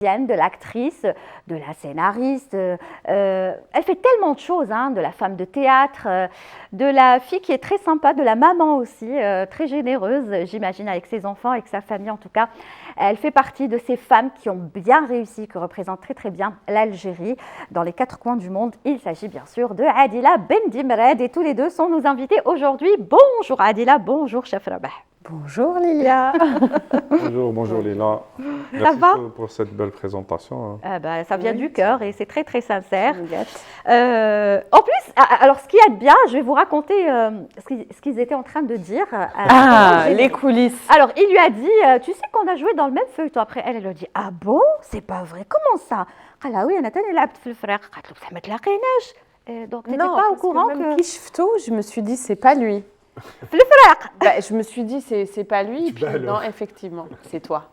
de l'actrice, de la scénariste. Elle fait tellement de choses, hein, de la femme de théâtre, de la fille qui est très sympa, de la maman aussi, très généreuse, j'imagine, avec ses enfants, avec sa famille en tout cas. Elle fait partie de ces femmes qui ont bien réussi, qui représentent très très bien l'Algérie dans les 4 coins du monde. Il s'agit bien sûr de Adila Bendimred et tous les deux sont nos invités aujourd'hui. Bonjour Adila, bonjour Chef Rabah. Bonjour Lilia. Bonjour Lila. Ça Merci va pour cette belle présentation. Ça vient du cœur et c'est très très sincère. Je me gâte. En plus, alors ce qui est bien, je vais vous raconter ce qu'ils étaient en train de dire. Les coulisses. Alors il lui a dit, tu sais qu'on a joué dans le même feuilleton. Après elle lui a dit, ah bon, c'est pas vrai, comment ça? قال لها oui, انا تاني لعبت في الفراق. قالت له بصح ما تلاقيناش. Donc t'étais pas au courant même que Kishfto, je me suis dit c'est pas lui. في الفراق. Je me suis dit c'est pas lui. Et puis alors. non, effectivement, c'est toi.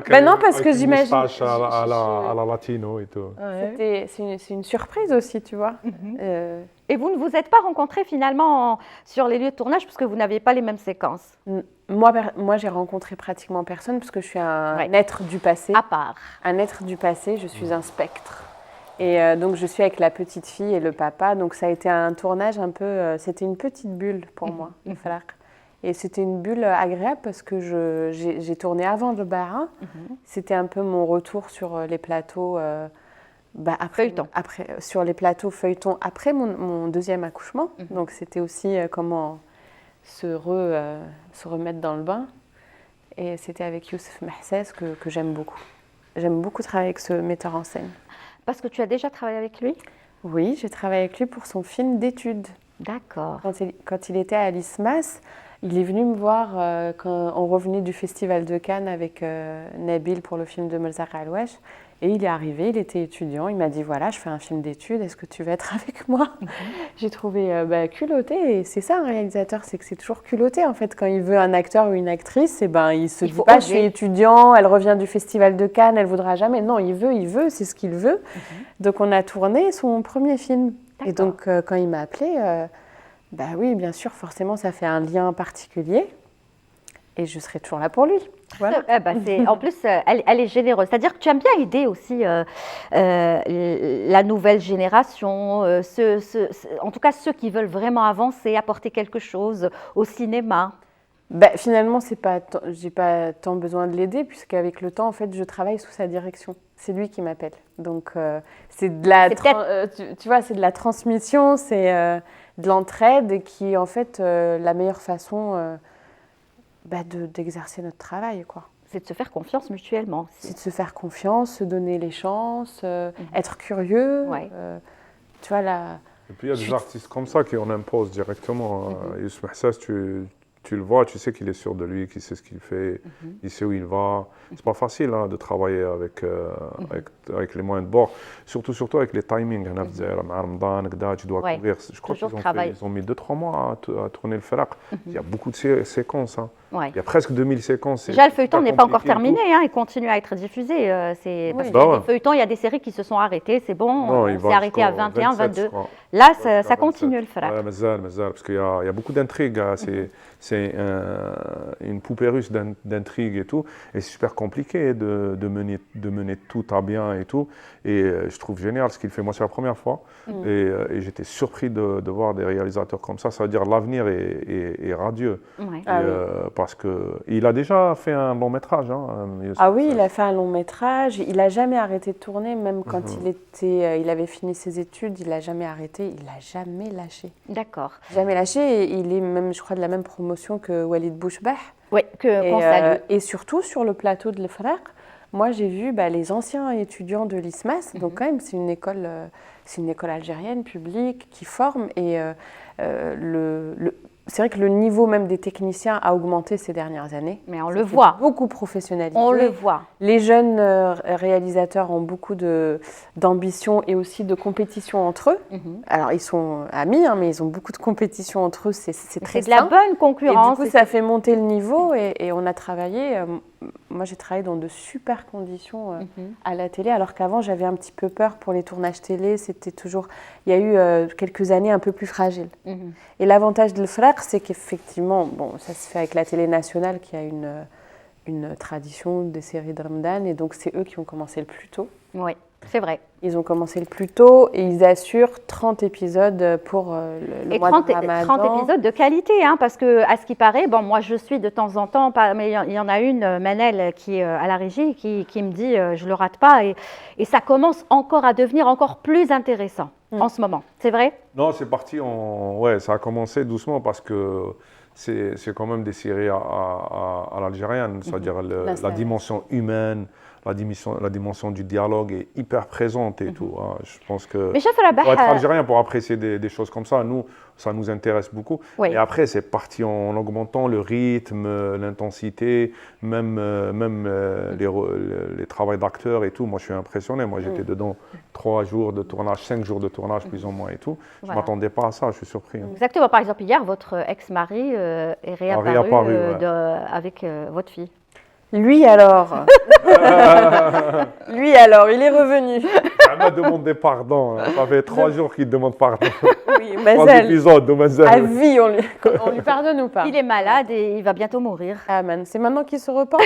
Ben non, parce que j'imagine- à la latino et tout. C'est une surprise aussi, tu vois. Et vous ne vous êtes pas rencontrés finalement sur les lieux de tournage parce que vous n'aviez pas les mêmes séquences. Moi, j'ai rencontré pratiquement personne parce que je suis un être du passé. À part. Un être du passé, je suis un spectre. Et donc, je suis avec la petite fille et le papa. Donc, ça a été un tournage un peu... c'était une petite bulle pour moi, le Falaq. Et c'était une bulle agréable parce que j'ai tourné avant le Bahreïn. C'était un peu mon retour sur les plateaux... Feuilleton. Sur les plateaux feuilletons après mon deuxième accouchement. Donc, c'était aussi comment se remettre dans le bain. Et c'était avec Youssef Mahsès que j'aime beaucoup. J'aime beaucoup travailler avec ce metteur en scène. Parce que tu as déjà travaillé avec lui? Oui, j'ai travaillé avec lui pour son film d'études. D'accord. Quand il était à l'ISMAS, il est venu me voir quand on revenait du Festival de Cannes avec Nabil pour le film de Melzar Aloueche. Et il est arrivé, il était étudiant, il m'a dit voilà, je fais un film d'études, est-ce que tu veux être avec moi? J'ai trouvé culotté, et c'est ça un réalisateur, c'est que c'est toujours culotté en fait. Quand il veut un acteur ou une actrice, il se dit pas je suis étudiant, elle revient du Festival de Cannes, elle voudra jamais. Non, il veut, c'est ce qu'il veut. Donc on a tourné son premier film. Et donc quand il m'a appelé, oui, bien sûr, forcément ça fait un lien particulier. Et je serai toujours là pour lui. Voilà. En plus, elle est généreuse. C'est-à-dire que tu aimes bien aider aussi la nouvelle génération, en tout cas ceux qui veulent vraiment avancer, apporter quelque chose au cinéma. Finalement, j'ai pas tant besoin de l'aider puisqu'avec le temps, en fait, je travaille sous sa direction. C'est lui qui m'appelle. Donc, c'est de la, tu vois, c'est de la transmission, c'est de l'entraide qui est en fait la meilleure façon. D'exercer notre travail, quoi. C'est de se faire confiance mutuellement. C'est de se faire confiance, se donner les chances, être curieux. Tu vois, Et puis il y a des artistes comme ça qui en imposent directement. Youssef Mahsès, tu le vois, tu sais qu'il est sûr de lui, qu'il sait ce qu'il fait, il sait où il va. C'est pas facile de travailler avec les moyens de bord, surtout avec les timings. Tu dois courir. Je crois qu'ils ont mis 2-3 mois à tourner le Falaq. Il y a beaucoup de séquences. Il y a presque 2000 séquences. Déjà, le feuilleton n'est pas encore terminé, il continue à être diffusé. Parce qu'il y a des feuilletons, il y a des séries qui se sont arrêtées, c'est bon, c'est arrêté à 21, 22. Là, ça continue le Falaq. Parce qu'il y a beaucoup d'intrigues. C'est une poupée russe d'intrigues et tout. Et c'est super compliqué de mener tout à bien et tout. Et je trouve génial ce qu'il fait. Moi, c'est la première fois. Et j'étais surpris de voir des réalisateurs comme ça. Ça veut dire l'avenir est radieux. Parce qu'il a déjà fait un long métrage. Oui, il a fait un long métrage. Il n'a jamais arrêté de tourner. Même quand il avait fini ses études, il n'a jamais arrêté. Il n'a jamais lâché. D'accord. Jamais lâché. Et il est même, je crois, de la même promotion que Walid Bouchbah. Oui, qu'on salue. Et surtout, sur le plateau de l'Efraq, moi, j'ai vu les anciens étudiants de l'ISMAS. Donc, quand même, c'est une école algérienne, publique, qui forme. Et c'est vrai que le niveau même des techniciens a augmenté ces dernières années. Mais on le voit. Beaucoup professionnalisé. On le voit. Les jeunes réalisateurs ont beaucoup d'ambition et aussi de compétition entre eux. Alors, ils sont amis, mais ils ont beaucoup de compétition entre eux. C'est très sain. C'est de la bonne concurrence. Et du coup, ça fait monter le niveau et on a travaillé... moi, j'ai travaillé dans de super conditions à la télé, alors qu'avant, j'avais un petit peu peur pour les tournages télé. C'était toujours... Il y a eu quelques années un peu plus fragiles. Et l'avantage de l'Efraq, c'est qu'effectivement, ça se fait avec la télé nationale qui a une tradition des séries de Ramadan et donc c'est eux qui ont commencé le plus tôt. Oui, c'est vrai. Ils ont commencé le plus tôt et ils assurent 30 épisodes pour le mois de Ramadan. 30 épisodes de qualité, hein, parce que à ce qui paraît, bon, moi je suis de temps en temps, mais il y en a une, Manel, qui est à la régie, qui me dit je le rate pas et ça commence encore à devenir encore plus intéressant en ce moment. C'est vrai? Non, c'est parti ouais, ça a commencé doucement parce que c'est quand même des séries à l'algérienne, c'est-à-dire la dimension humaine. La dimension du dialogue est hyper présente et tout. Hein. Je pense que pour être algérien, pour apprécier des choses comme ça, nous, ça nous intéresse beaucoup. Oui. Et après, c'est parti en augmentant le rythme, l'intensité, même les travaux d'acteurs et tout. Moi, je suis impressionné. Moi, j'étais dedans 3 jours de tournage, 5 jours de tournage plus ou moins et tout. Je ne m'attendais pas à ça, je suis surpris. Hein. Exactement. Par exemple, hier, votre ex-mari est réapparu avec votre fille. Lui alors, il est revenu. Elle m'a demandé pardon. Ça fait 3 jours qu'il demande pardon. Oui, 3 épisodes, à vie, on lui pardonne ou pas? Il est malade et il va bientôt mourir. Ah man, c'est maintenant qu'il se repent.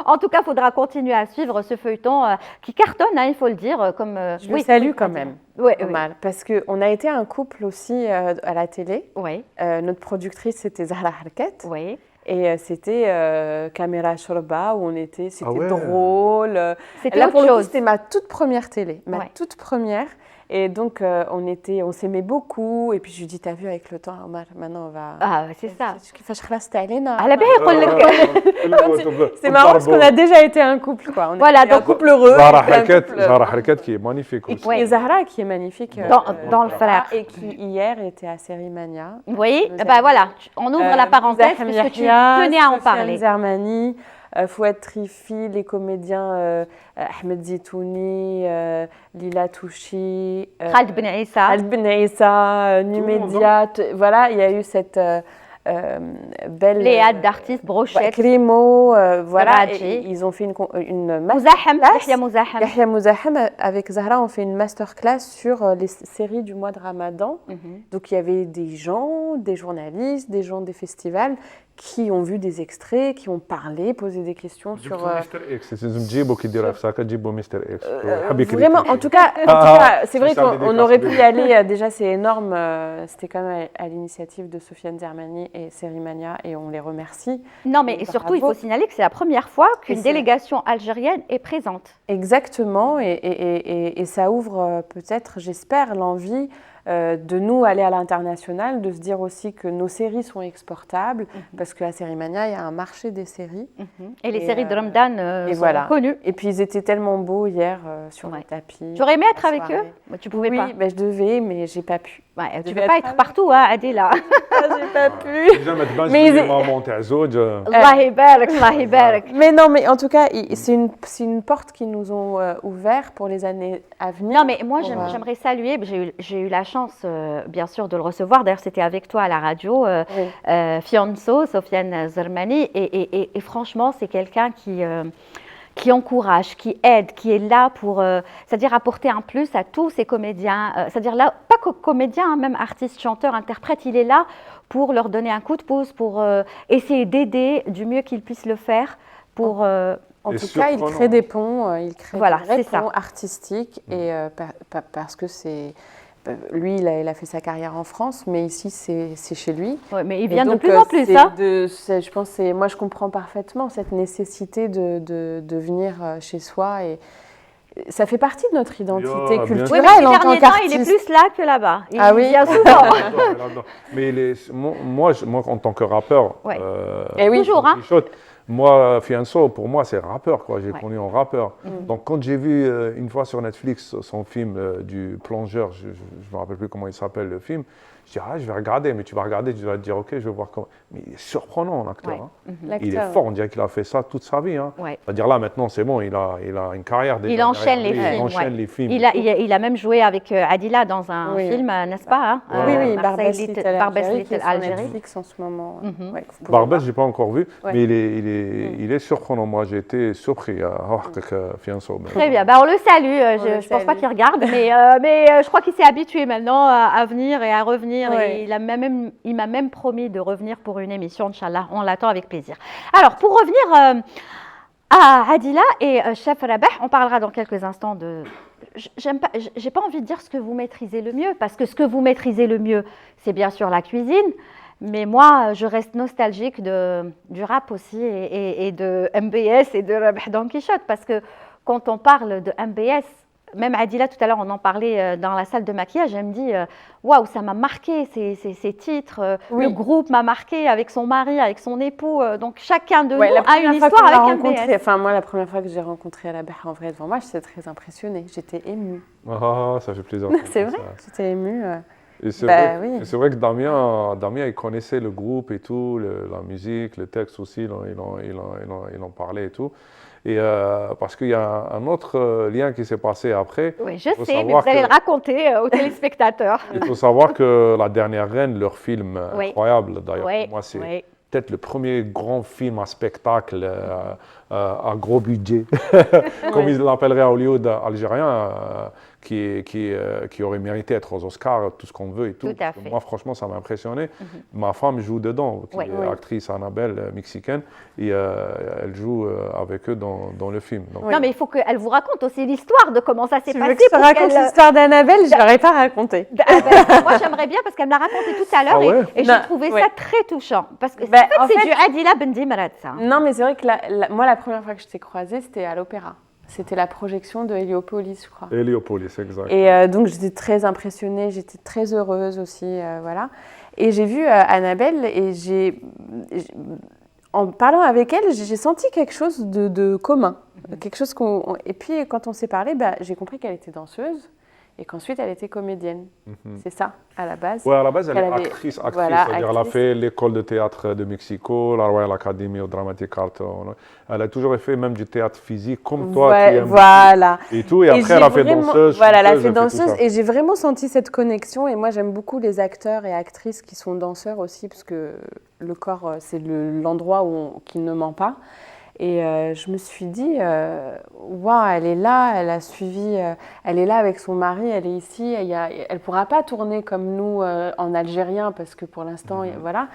En tout cas, il faudra continuer à suivre ce feuilleton qui cartonne, hein, il faut le dire. Je le salue quand même. Oui, mal, parce qu'on a été un couple aussi à la télé. Oui. Notre productrice, c'était Zahra Harket. Oui. Et c'était Caméra Shorba où c'était drôle. C'était là pour autre le coup, chose. c'était ma toute première télé, toute première. Et donc on s'aimait beaucoup. Et puis je lui dis, t'as vu avec le temps, Omar, maintenant on va. Ah c'est ça. C'est marrant parce qu'on a déjà été un couple, quoi. On voilà, donc un couple heureux. Zahra Harket qui est magnifique aussi. Et Zahra qui est magnifique dans le frère. Et qui hier était à Série Mania. Oui, voilà, on ouvre la parenthèse puisque tu tenais à en parler. Zermani, Fouad Trifi, les comédiens Ahmed Zitouni, Lila Touchi, Khaled Ben Issa, Numédia. Voilà, il y a eu cette belle pléiade d'artistes, brochettes, Crimo, voilà, ils ont fait une masterclass. Yahya Mouzahem avec Zahra, on fait une masterclass sur les séries du mois de Ramadan. Donc il y avait des gens, des journalistes, des gens des festivals qui ont vu des extraits, qui ont parlé, posé des questions sur. Vraiment, en tout cas, c'est vrai qu'on aurait pu y aller. Déjà, c'est énorme. C'était quand même à l'initiative de Sofiane Zermani et Série Mania, et on les remercie. Non, mais surtout, il faut signaler que c'est la première fois qu'une délégation algérienne est présente. Exactement, et ça ouvre peut-être, j'espère, l'envie de nous aller à l'international, de se dire aussi que nos séries sont exportables, parce qu'à Série Mania, il y a un marché des séries. Et les séries de Ramadan sont connues. Et puis ils étaient tellement beaux hier sur le tapis. Tu aurais aimé être avec eux? Tu pouvais pas. Oui, je devais, mais j'ai pas pu. Tu ne peux pas être partout, hein, Adila. J'ai pas pu. Mais non, mais en tout cas, c'est une porte qu'ils nous ont ouverte pour les années à venir. Non, mais moi, j'aimerais saluer, j'ai eu la chance, bien sûr, de le recevoir. D'ailleurs, c'était avec toi à la radio, Fianso, Sofiane Zermani. Et franchement, c'est quelqu'un qui encourage, qui aide, qui est là pour, c'est-à-dire apporter un plus à tous ces comédiens, c'est-à-dire là, pas que comédiens, hein, même artistes, chanteurs, interprètes, il est là pour leur donner un coup de pouce, pour essayer d'aider du mieux qu'il puisse le faire, pour... En tout cas, il crée des ponts, il crée des ponts artistiques, et parce que c'est... Lui, il a fait sa carrière en France, mais ici, c'est chez lui. Ouais, mais il vient de plus en plus, hein. Je pense, moi, je comprends parfaitement cette nécessité de venir chez soi. Et ça fait partie de notre identité culturelle en tant qu'artiste. Il est plus là que là-bas. Il vient souvent. Mais moi, en tant que rappeur, toujours, hein. Moi, Fianso, pour moi, c'est rappeur, quoi. J'ai connu un rappeur. Donc, quand j'ai vu une fois sur Netflix son film du plongeur, je ne me rappelle plus comment il s'appelle le film, je dis, je vais regarder, mais tu vas regarder, tu vas te dire, ok, je vais voir comment. Mais il est surprenant, l'acteur. Hein. Il est fort, on dirait qu'il a fait ça toute sa vie. Hein. C'est-à-dire là, maintenant, c'est bon, il a une carrière déjà. Il enchaîne les films. Il a même joué avec Adila dans un film, n'est-ce pas, hein? Oui, Barbès Little Algérie. Netflix en ce moment. Barbès, je n'ai pas encore vu, mais il est surprenant. Moi, j'ai été surpris à Fianso. Très bien, on le salue. Je ne pense pas qu'il regarde, mais je crois qu'il s'est habitué maintenant à venir et à revenir revenir. Ouais. Et il m'a même promis de revenir pour une émission, Inch'Allah. On l'attend avec plaisir. Alors, pour revenir à Adila et Chef Rabah, on parlera dans quelques instants de... J'ai pas envie de dire ce que vous maîtrisez le mieux, parce que ce que vous maîtrisez le mieux, c'est bien sûr la cuisine. Mais moi, je reste nostalgique du rap aussi et de MBS et de Rabah Don Quichotte, parce que quand on parle de MBS, même Adila, tout à l'heure, on en parlait dans la salle de maquillage, elle me dit waouh, ça m'a marqué ces titres. Oui. Le groupe m'a marqué avec son mari, avec son époux. Donc chacun de nous La a une première fois histoire qu'on l'a avec rencontré, MBS. enfin moi la première fois que j'ai rencontré Rabah en vrai devant moi, j'étais très impressionnée, j'étais émue. Ah, ça fait plaisir. C'est d'entendre vrai, ça. j'étais émue. Et c'est Bah vrai, oui. et c'est vrai que Damien, il connaissait le groupe et tout, la musique, le texte aussi, il en parlait et tout. Et parce qu'il y a un autre lien qui s'est passé après. Oui, je faut sais, mais savoir vous allez que- le raconter aux téléspectateurs. Il faut savoir que La Dernière Reine, leur film Oui. incroyable, d'ailleurs, Oui, pour moi, c'est oui. peut-être le premier grand film à spectacle à gros budget, comme ils l'appelleraient à Hollywood algérien, qui aurait mérité d'être aux Oscars, tout ce qu'on veut et tout. Tout à Parce que fait. moi, franchement, ça m'a impressionné. Ma femme joue dedans, qui Oui. est Oui. actrice Annabelle, mexicaine, et elle joue avec eux dans le film. Donc, Oui. Non, mais il faut qu'elle vous raconte aussi l'histoire de comment ça s'est Tu passé. veux que je te pour raconte qu'elle- l'histoire d'Annabelle? Je ne l'aurais pas racontée. Moi, j'aimerais bien parce qu'elle me l'a raconté tout à l'heure Ah ouais et Non, j'ai trouvé ouais. ça très touchant. Parce que Ben, en en fait, c'est fait- du Adila Bendimarat, ça. Non, mais c'est vrai que moi, la première fois que je t'ai croisée, c'était à l'opéra. C'était la projection de Héliopolis, je crois. Héliopolis, exact. Et donc, j'étais très impressionnée, j'étais très heureuse aussi, voilà. Et j'ai vu Annabelle et en parlant avec elle, j'ai senti quelque chose de commun. Quelque chose et puis, quand on s'est parlé, bah, j'ai compris qu'elle était danseuse et qu'ensuite, elle était comédienne. C'est ça, à la base. Ouais, à la base, elle est qu'elle avait- actrice. voilà, C'est-à-dire, elle a actrice. fait l'école de théâtre de Mexico, la Royal Academy of Dramatic Art. Elle a toujours fait même du théâtre physique, comme toi, qui aimes Voilà. et tout. Et après, j'ai elle a fait vraiment- danseuse. Voilà, elle a chanteuse, fait tout danseuse ça. et j'ai vraiment senti cette connexion. Et moi, j'aime beaucoup les acteurs et actrices qui sont danseurs aussi, parce que le corps, c'est l'endroit qui ne ment pas. Et je me suis dit, waouh, elle est là, elle a suivi, elle est là avec son mari, elle est ici. Elle ne pourra pas tourner comme nous en algérien, parce que pour l'instant, voilà.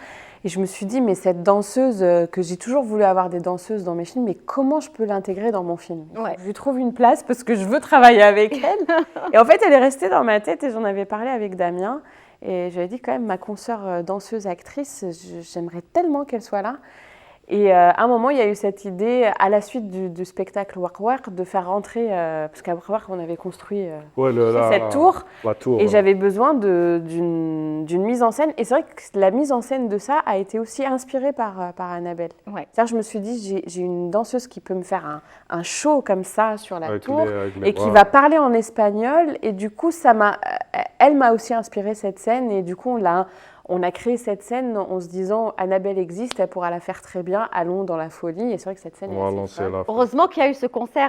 Et je me suis dit, mais cette danseuse, que j'ai toujours voulu avoir des danseuses dans mes films, mais comment je peux l'intégrer dans mon film? Ouais. Je lui trouve une place parce que je veux travailler avec elle. Et en fait, elle est restée dans ma tête et j'en avais parlé avec Damien. Et je lui ai dit quand même, ma consoeur danseuse-actrice, j'aimerais tellement qu'elle soit là. Et à un moment, il y a eu cette idée, à la suite du spectacle Wak Wak, de faire rentrer, parce qu'à Wak Wak, on avait construit Ouais, cette tour. La tour. Et j'avais besoin d'une mise en scène. Et c'est vrai que la mise en scène de ça a été aussi inspirée par Annabelle. Ouais. C'est-à-dire, je me suis dit, j'ai une danseuse qui peut me faire un show comme ça sur la Avec tour avec les et qui bras. va parler en espagnol. Et du coup, elle m'a aussi inspiré cette scène. Et du coup, on a créé cette scène en se disant, Annabelle existe, elle pourra la faire très bien, allons dans la folie. Et c'est vrai que cette scène On va est assez lancer folle. la. Heureusement qu'il y a eu ce concert,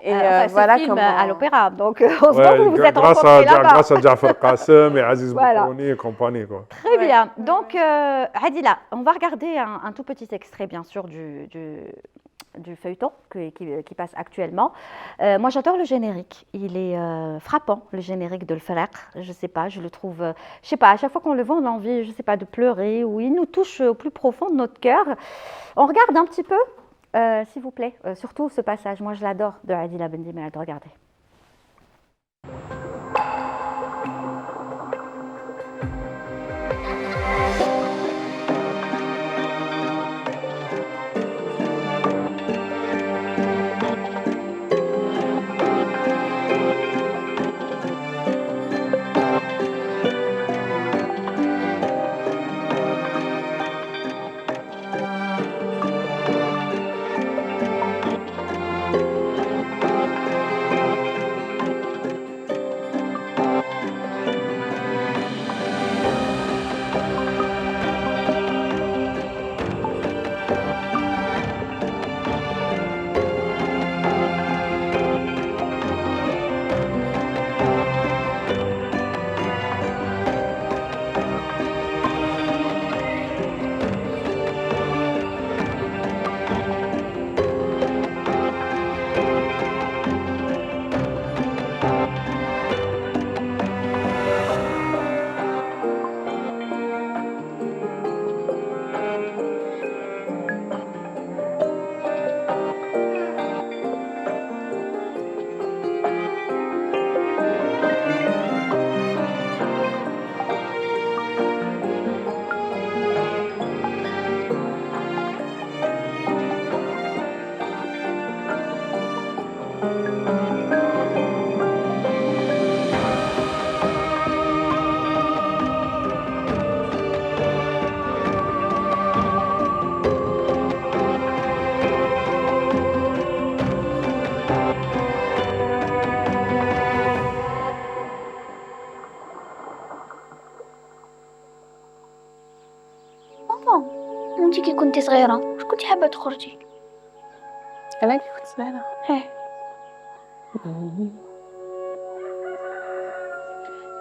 Et ce voilà film comment- à l'opéra. Donc, heureusement Ouais, que vous vous êtes grâce rencontrés là-bas. grâce à Jafar Qassem et Aziz Voilà. Boukouni et compagnie, quoi. Très Ouais. bien. Donc, Adila, on va regarder un tout petit extrait, bien sûr, du feuilleton qui passe actuellement. Moi, j'adore le générique. Il est frappant, le générique de Le Faraq. Je sais pas, je le trouve... je sais pas, à chaque fois qu'on le voit, on a envie, je sais pas, de pleurer, ou il nous touche au plus profond de notre cœur. On regarde un petit peu, s'il vous plaît, surtout ce passage. Moi, je l'adore, de Adila Bendimarat. Regardez. ماما، انتي كي كنتي صغيرة واش كنتي حابة تخرجي؟ أنا كي كنت صغيرة ايه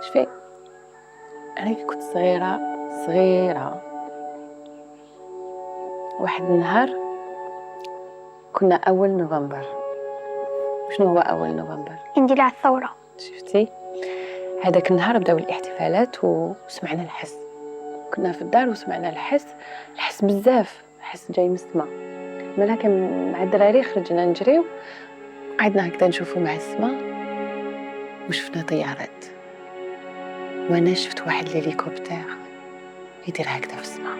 شوفي، أنا كي كنت صغيرة واحد النهار كنا أول نوفمبر. شنو هو أول نوفمبر؟ اندلاع الثورة. شفتي؟ هذاك النهار بداو الاحتفالات وسمعنا الحس. كنا في الدار وسمعنا الحس بزاف، حس جاي من السما. مالها كان مع الدراري خرجنا نجريو، قعدنا هكذا نشوفو مع السما وشفنا طيارات، وانا شفت واحد الهليكوبتر يدير هكذا في السما.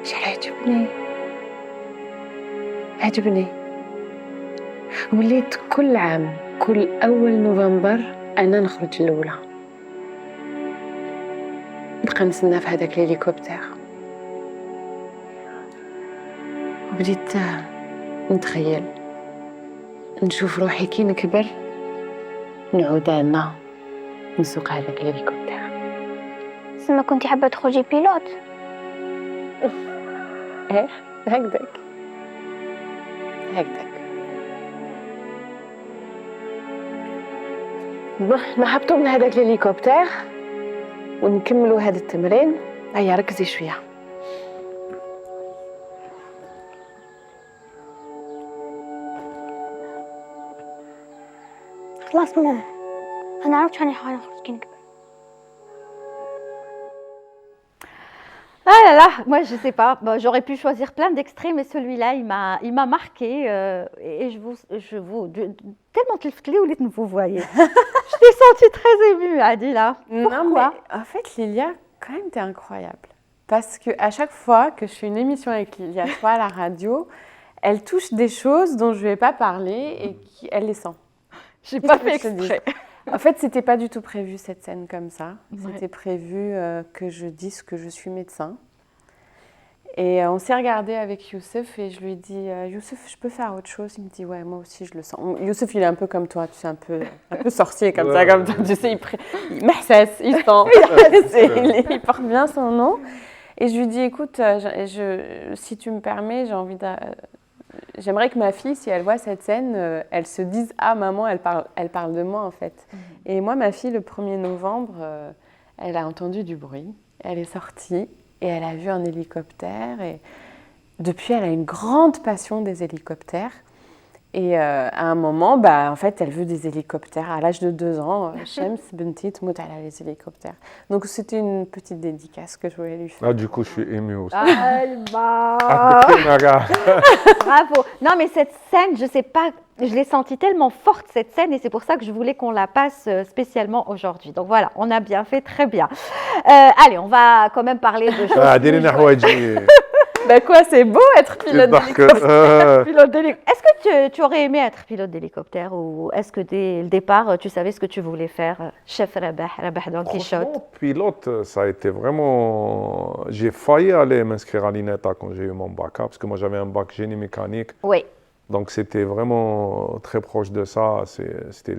شحال عجبني. وليت كل عام كل أول نوفمبر أنا نخرج الأولى، نبقى نستنى في هذاك الهليكوبتر. وبديت نتخيل نشوف روحي كي نكبر نعود أنا نسوق هذاك الهليكوبتر. سما كنتي حابة تخرجي بيلوت؟ إيه هكذاك. نهبطوا من هذاك الهليكوبتر ونكملوا هذا التمرين. هيا ركزي شويه. خلاص ماما، انا عرفت شاني حنخرج كي نكبر. Ah là là, moi je sais pas, bon, j'aurais pu choisir plein d'extraits, mais celui-là il m'a marqué et tellement تلفت لي وليت نفوفوايي. Je t'ai sentie très émue, Adila. Pourquoi? Non, mais en fait, Lilia, quand même, t'es incroyable. Parce qu'à chaque fois que je fais une émission avec Lilia, soit à la radio, elle touche des choses dont je ne vais pas parler et elle les sent. J'ai pas fait exprès. En fait, c'était pas du tout prévu cette scène comme ça. Ouais. C'était prévu que je dise que je suis médecin. Et on s'est regardé avec Youssef et je lui ai dit Youssef, je peux faire autre chose? Il me dit ouais, moi aussi je le sens. Youssef, il est un peu comme toi, tu sais, un peu sorcier comme ça, comme toi, tu sais, il sent, il porte bien son nom. Et je lui dis écoute, si tu me permets, j'aimerais que ma fille, si elle voit cette scène, elle se dise ah maman, elle parle de moi en fait. Et moi, ma fille, le 1er novembre, elle a entendu du bruit, elle est sortie. Et elle a vu un hélicoptère et depuis elle a une grande passion des hélicoptères et à un moment en fait elle veut des hélicoptères à l'âge de 2 ans. Shems Benti تموت على les hélicoptères. Donc c'était une petite dédicace que je voulais lui faire. Ah, du coup je suis ému aussi. Bravo. Non mais cette scène, je sais pas, je l'ai sentie tellement forte cette scène et c'est pour ça que je voulais qu'on la passe spécialement aujourd'hui. Donc voilà, on a bien fait, très bien. Allez, on va quand même parler de choses. Bah quoi, c'est beau être pilote d'hélicoptère. Est-ce que tu aurais aimé être pilote d'hélicoptère ou est-ce que dès le départ tu savais ce que tu voulais faire, chef Rabah Don Quichotte? Pilote, ça a été vraiment. J'ai failli aller m'inscrire à l'INETA quand j'ai eu mon bac, parce que moi j'avais un bac génie mécanique. Oui. Donc c'était vraiment très proche de ça. C'était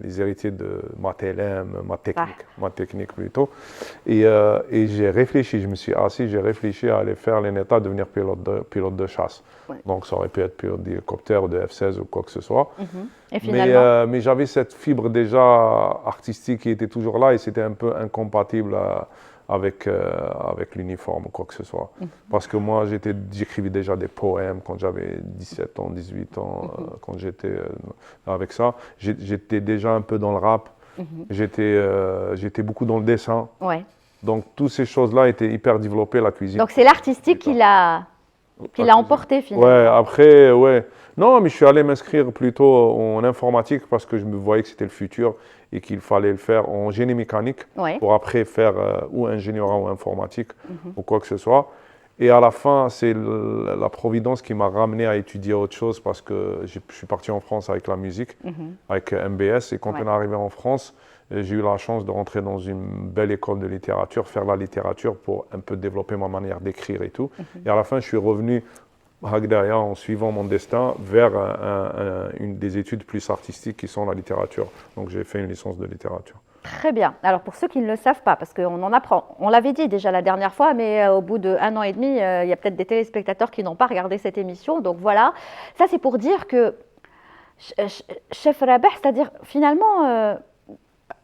les héritiers de ma TLM, ma technique plutôt. Et j'ai réfléchi, je me suis assis, j'ai réfléchi à aller faire l'ENETA, devenir pilote de chasse. Ouais. Donc ça aurait pu être pilote d'hélicoptère ou de F-16 ou quoi que ce soit. Et finalement... mais j'avais cette fibre déjà artistique qui était toujours là et c'était un peu incompatible avec l'uniforme ou quoi que ce soit. Parce que moi, j'écrivais déjà des poèmes quand j'avais 17 ans, 18 ans, quand j'étais avec ça. J'étais déjà un peu dans le rap, j'étais beaucoup dans le dessin. Ouais. Donc, toutes ces choses-là étaient hyper développées, la cuisine. Donc, c'est l'artistique qui l'a emporté finalement. Ouais, après, ouais. Non, mais je suis allé m'inscrire plutôt en informatique parce que je me voyais que c'était le futur et qu'il fallait le faire en génie mécanique pour après faire ou ingénieur ou informatique ou quoi que ce soit. Et à la fin, c'est la providence qui m'a ramené à étudier autre chose parce que je suis parti en France avec la musique, avec MBS. Et quand on est arrivé en France, j'ai eu la chance de rentrer dans une belle école de littérature, faire la littérature pour un peu développer ma manière d'écrire et tout. Et à la fin, je suis revenu derrière, en suivant mon destin, vers une des études plus artistiques qui sont la littérature. Donc j'ai fait une licence de littérature. Très bien. Alors pour ceux qui ne le savent pas, parce qu'on en apprend, on l'avait dit déjà la dernière fois, mais au bout d'1 an et demi, il y a peut-être des téléspectateurs qui n'ont pas regardé cette émission. Donc voilà, ça c'est pour dire que Chef Rabeh, c'est-à-dire finalement,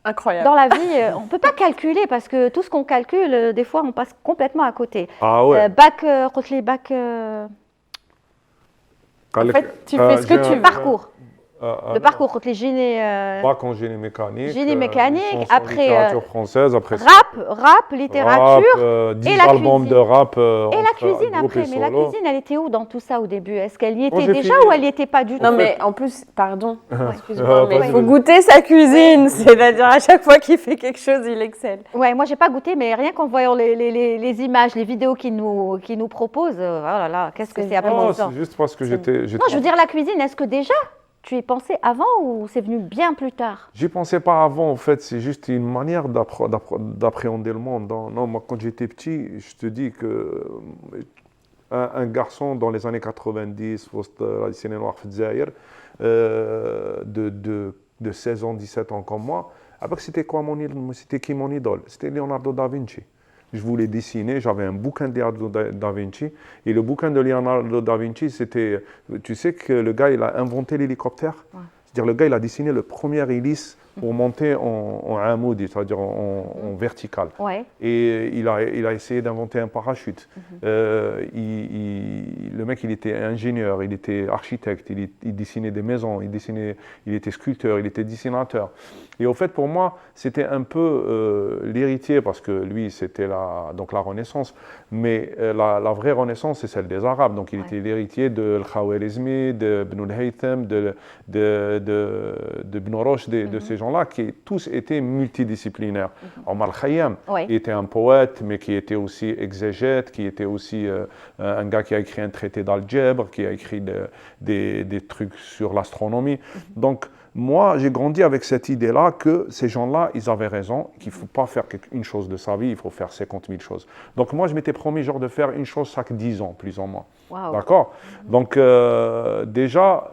Incroyable. dans la vie, on ne peut pas calculer parce que tout ce qu'on calcule, des fois on passe complètement à côté. Ah ouais. Bac, En fait, tu fais ce que tu veux. parcours. Le parcours, les génie, bac en génie mécanique. génie mécanique, licence en après littérature française, après rap, littérature, 10 et la albums de cuisine. rap. Et la entre cuisine groupe après, et mais la solo. cuisine, elle était où dans tout ça au début? Est-ce qu'elle y Moi, était j'ai déjà fini- ou elle n'y était pas du tout? Non, mais en plus, pardon, excuse-moi, mais il vas-y, faut vas-y. goûter sa cuisine. C'est-à-dire, à chaque fois qu'il fait quelque chose, il excelle. Ouais, moi j'ai pas goûté, mais rien qu'en voyant les images, les vidéos qu'ils nous proposent, oh là là, qu'est-ce que c'est Non, apaisant. c'est juste parce que j'étais. Non, je veux dire la cuisine, est-ce que déjà tu y pensais avant ou c'est venu bien plus tard? J'y pensais pas avant, en fait, c'est juste une manière d'appréhender le monde. Non, moi, quand j'étais petit, je te dis que un garçon dans les années 90, la lycée noire Fedzaïr, de 16 ans, 17 ans comme moi, après, c'était qui mon idole? C'était Leonardo da Vinci. Je voulais dessiner, j'avais un bouquin de Leonardo da Vinci, et le bouquin de Leonardo da Vinci, c'était, tu sais que le gars, il a inventé l'hélicoptère. C'est-à-dire, le gars, il a dessiné le premier hélice pour monter en amoud, c'est-à-dire en vertical. Ouais. Et il a essayé d'inventer un parachute. Le mec, il était ingénieur, il était architecte, il dessinait des maisons, il était sculpteur, il était dessinateur. Et au fait, pour moi, c'était un peu l'héritier, parce que lui, c'était la Renaissance. Mais la vraie Renaissance, c'est celle des Arabes. Donc, il était l'héritier de Al-Khawarizmi, de Ibn al-Haytham, de Ibn Rushd, de ces gens-là, qui tous étaient multidisciplinaires. Omar al-Khayyam était un poète, mais qui était aussi exégète, qui était aussi un gars qui a écrit un traité d'algèbre, qui a écrit des trucs sur l'astronomie. Donc, moi, j'ai grandi avec cette idée-là que ces gens-là, ils avaient raison, qu'il ne faut pas faire une chose de sa vie, il faut faire 50 000 choses. Donc moi, je m'étais promis genre de faire une chose chaque 10 ans, plus ou moins. Wow. D'accord? Donc déjà,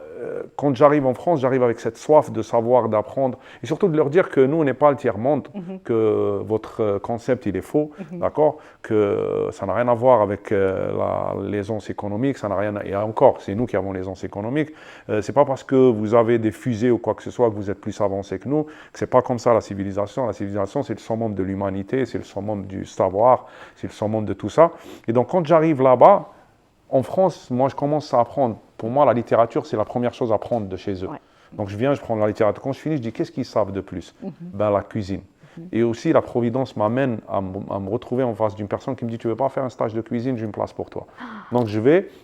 quand j'arrive en France, j'arrive avec cette soif de savoir, d'apprendre, et surtout de leur dire que nous, on n'est pas le tiers-monde, que votre concept, il est faux, d'accord? Que ça n'a rien à voir avec l'aisance économique, ça n'a rien et encore, c'est nous qui avons l'aisance économique. C'est pas parce que vous avez des fusées ou quoi que ce soit que vous êtes plus avancé que nous, que c'est pas comme ça la civilisation. La civilisation, c'est le summum de l'humanité, c'est le summum du savoir, c'est le summum de tout ça. Et donc, quand j'arrive là-bas, en France, moi, je commence à apprendre. Pour moi, la littérature, c'est la première chose à apprendre de chez eux. Ouais. Donc, je viens, je prends la littérature. Quand je finis, je dis, qu'est-ce qu'ils savent de plus? Ben, la cuisine. Et aussi, la Providence m'amène à me retrouver en face d'une personne qui me dit, tu ne veux pas faire un stage de cuisine, j'ai une place pour toi. Donc, je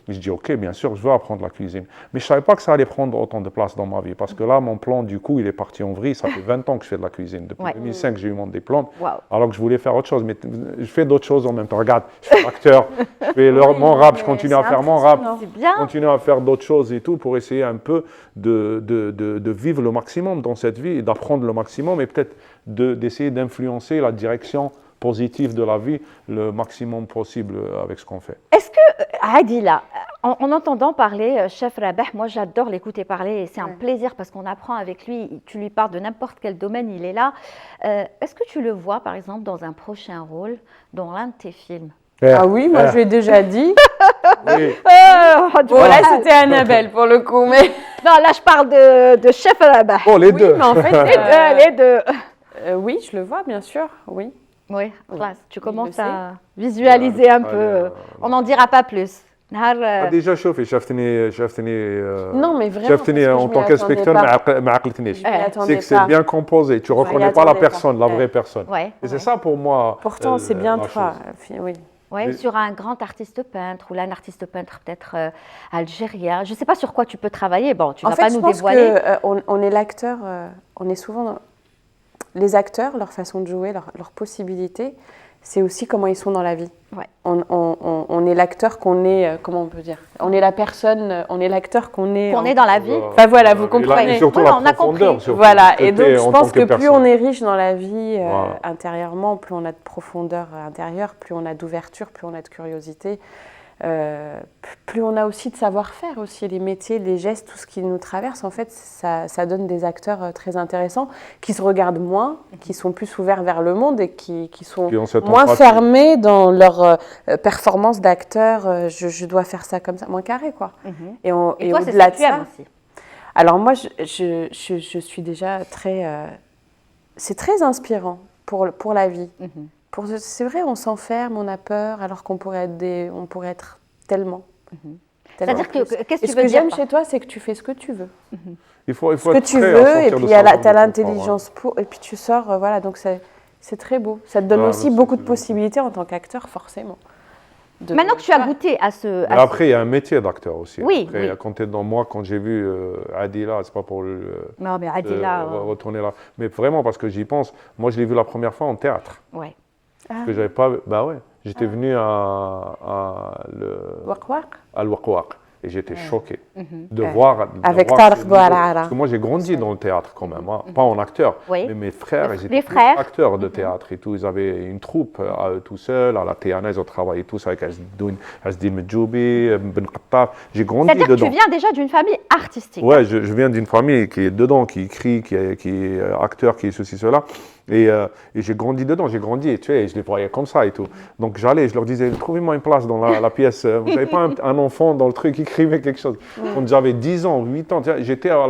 dis, ok, bien sûr, je veux apprendre la cuisine. Mais je ne savais pas que ça allait prendre autant de place dans ma vie. Parce que là, mon plan, du coup, il est parti en vrille. Ça fait 20 ans que je fais de la cuisine. Depuis 2005, j'ai eu mon diplôme. Alors que je voulais faire autre chose. Mais je fais d'autres choses en même temps. Regarde, je suis acteur, je fais mon rap, je continue à faire mon rap. Je continue à faire d'autres choses et tout pour essayer un peu de vivre le maximum dans cette vie et d'apprendre le maximum et peut-être d'essayer d'influencer la direction positive de la vie le maximum possible avec ce qu'on fait. Est-ce que, Adila, en entendant parler Chef Rabeh, moi j'adore l'écouter parler et c'est un plaisir parce qu'on apprend avec lui, tu lui parles de n'importe quel domaine, il est là. Est-ce que tu le vois par exemple dans un prochain rôle dans l'un de tes films? Ah oui, moi je lui ai déjà dit. Oui. Bon, là c'était Annabelle pour le coup, mais... Non, là je parle de Chef Rabeh. Oh, les deux. Mais en fait, les deux. Oui, je le vois, bien sûr, oui. Oui, tu commences à visualiser un peu. On n'en dira pas plus. déjà شوفي شافتني non mais vraiment شافتني en tant qu'inspecteur ما عقلتنيش. C'est que c'est bien composé, tu reconnais pas la personne, la vraie personne. Et c'est ça pour moi. Pourtant c'est bien toi, oui. Oui, sur un grand artiste peintre ou là un artiste peintre peut-être algérien. Je ne sais pas sur quoi tu peux travailler. Bon, tu ne vas pas nous dévoiler. En fait, on est l'acteur, on est souvent... Les acteurs, leur façon de jouer, leur possibilité, c'est aussi comment ils sont dans la vie. Ouais. On est l'acteur qu'on est, comment on peut dire? On est la personne, on est l'acteur qu'on est. Qu'on est dans la vie. Enfin voilà, vous comprenez. Et surtout Voilà, la on a profondeur. compris. surtout, Voilà, que et donc t'es je en pense tant que plus personne. on est riche dans la vie Voilà. intérieurement, plus on a de profondeur intérieure, plus on a d'ouverture, plus on a de curiosité, plus on a aussi de savoir-faire, aussi les métiers, les gestes, tout ce qui nous traverse. En fait, ça donne des acteurs très intéressants qui se regardent moins, qui sont plus ouverts vers le monde et qui sont Qui ont cette moins empathie. fermés dans leur performance d'acteur. Je dois faire ça comme ça, moins carré quoi. Et, Et toi, c'est ce au-delà que de tu aimes ça, aussi. alors moi, je suis déjà très... c'est très inspirant pour la vie. C'est vrai, on s'enferme, on a peur, alors qu'on pourrait être tellement. C'est-à-dire que, plus. qu'est-ce que Et tu ce veux que dire j'aime par- chez toi, c'est que tu fais ce que tu veux. Il faut Ce que être tu prêt à veux, et sortir puis de tu sa as zone de confort, l'intelligence pour, et puis tu sors, voilà, donc c'est très beau. Ça te donne Ouais, aussi c'est- beaucoup de c'est possibilités en tant qu'acteur, forcément. Maintenant que tu as goûté à ce... Mais après, il y a un métier d'acteur aussi. Oui, Après, oui. quand t'es dans moi, quand j'ai vu Adila, c'est pas pour Non, mais Adila... retourner là. Mais vraiment, parce que j'y pense. Moi, je l'ai vu la première fois en théâtre. ouais. Parce que j'avais pas. Bah ouais. J'étais venu à l'Waqwaq. Et j'étais choqué de voir. Avec voir Tarek ce niveau. Bouarara. Parce que moi, j'ai grandi dans le théâtre quand même. Hein. Pas en acteur. Oui. Mais mes frères, ils Les étaient tous frères. acteurs de théâtre et tout. Ils avaient une troupe à eux tout seuls. À la Théana, ils ont travaillé tous avec Asdin Medjoubi, Ben Qattaf. J'ai grandi C'est-à-dire que dedans. tu viens déjà d'une famille artistique. Ouais, je viens d'une famille qui est dedans, qui écrit, qui est acteur, qui est ceci, cela. Et j'ai grandi dedans, j'ai grandi, et tu sais, je les voyais comme ça et tout. Donc j'allais, je leur disais, trouvez-moi une place dans la pièce. Vous n'avez pas un enfant dans le truc qui écrivait quelque chose. Quand j'avais 10 ans, 8 ans, j'étais à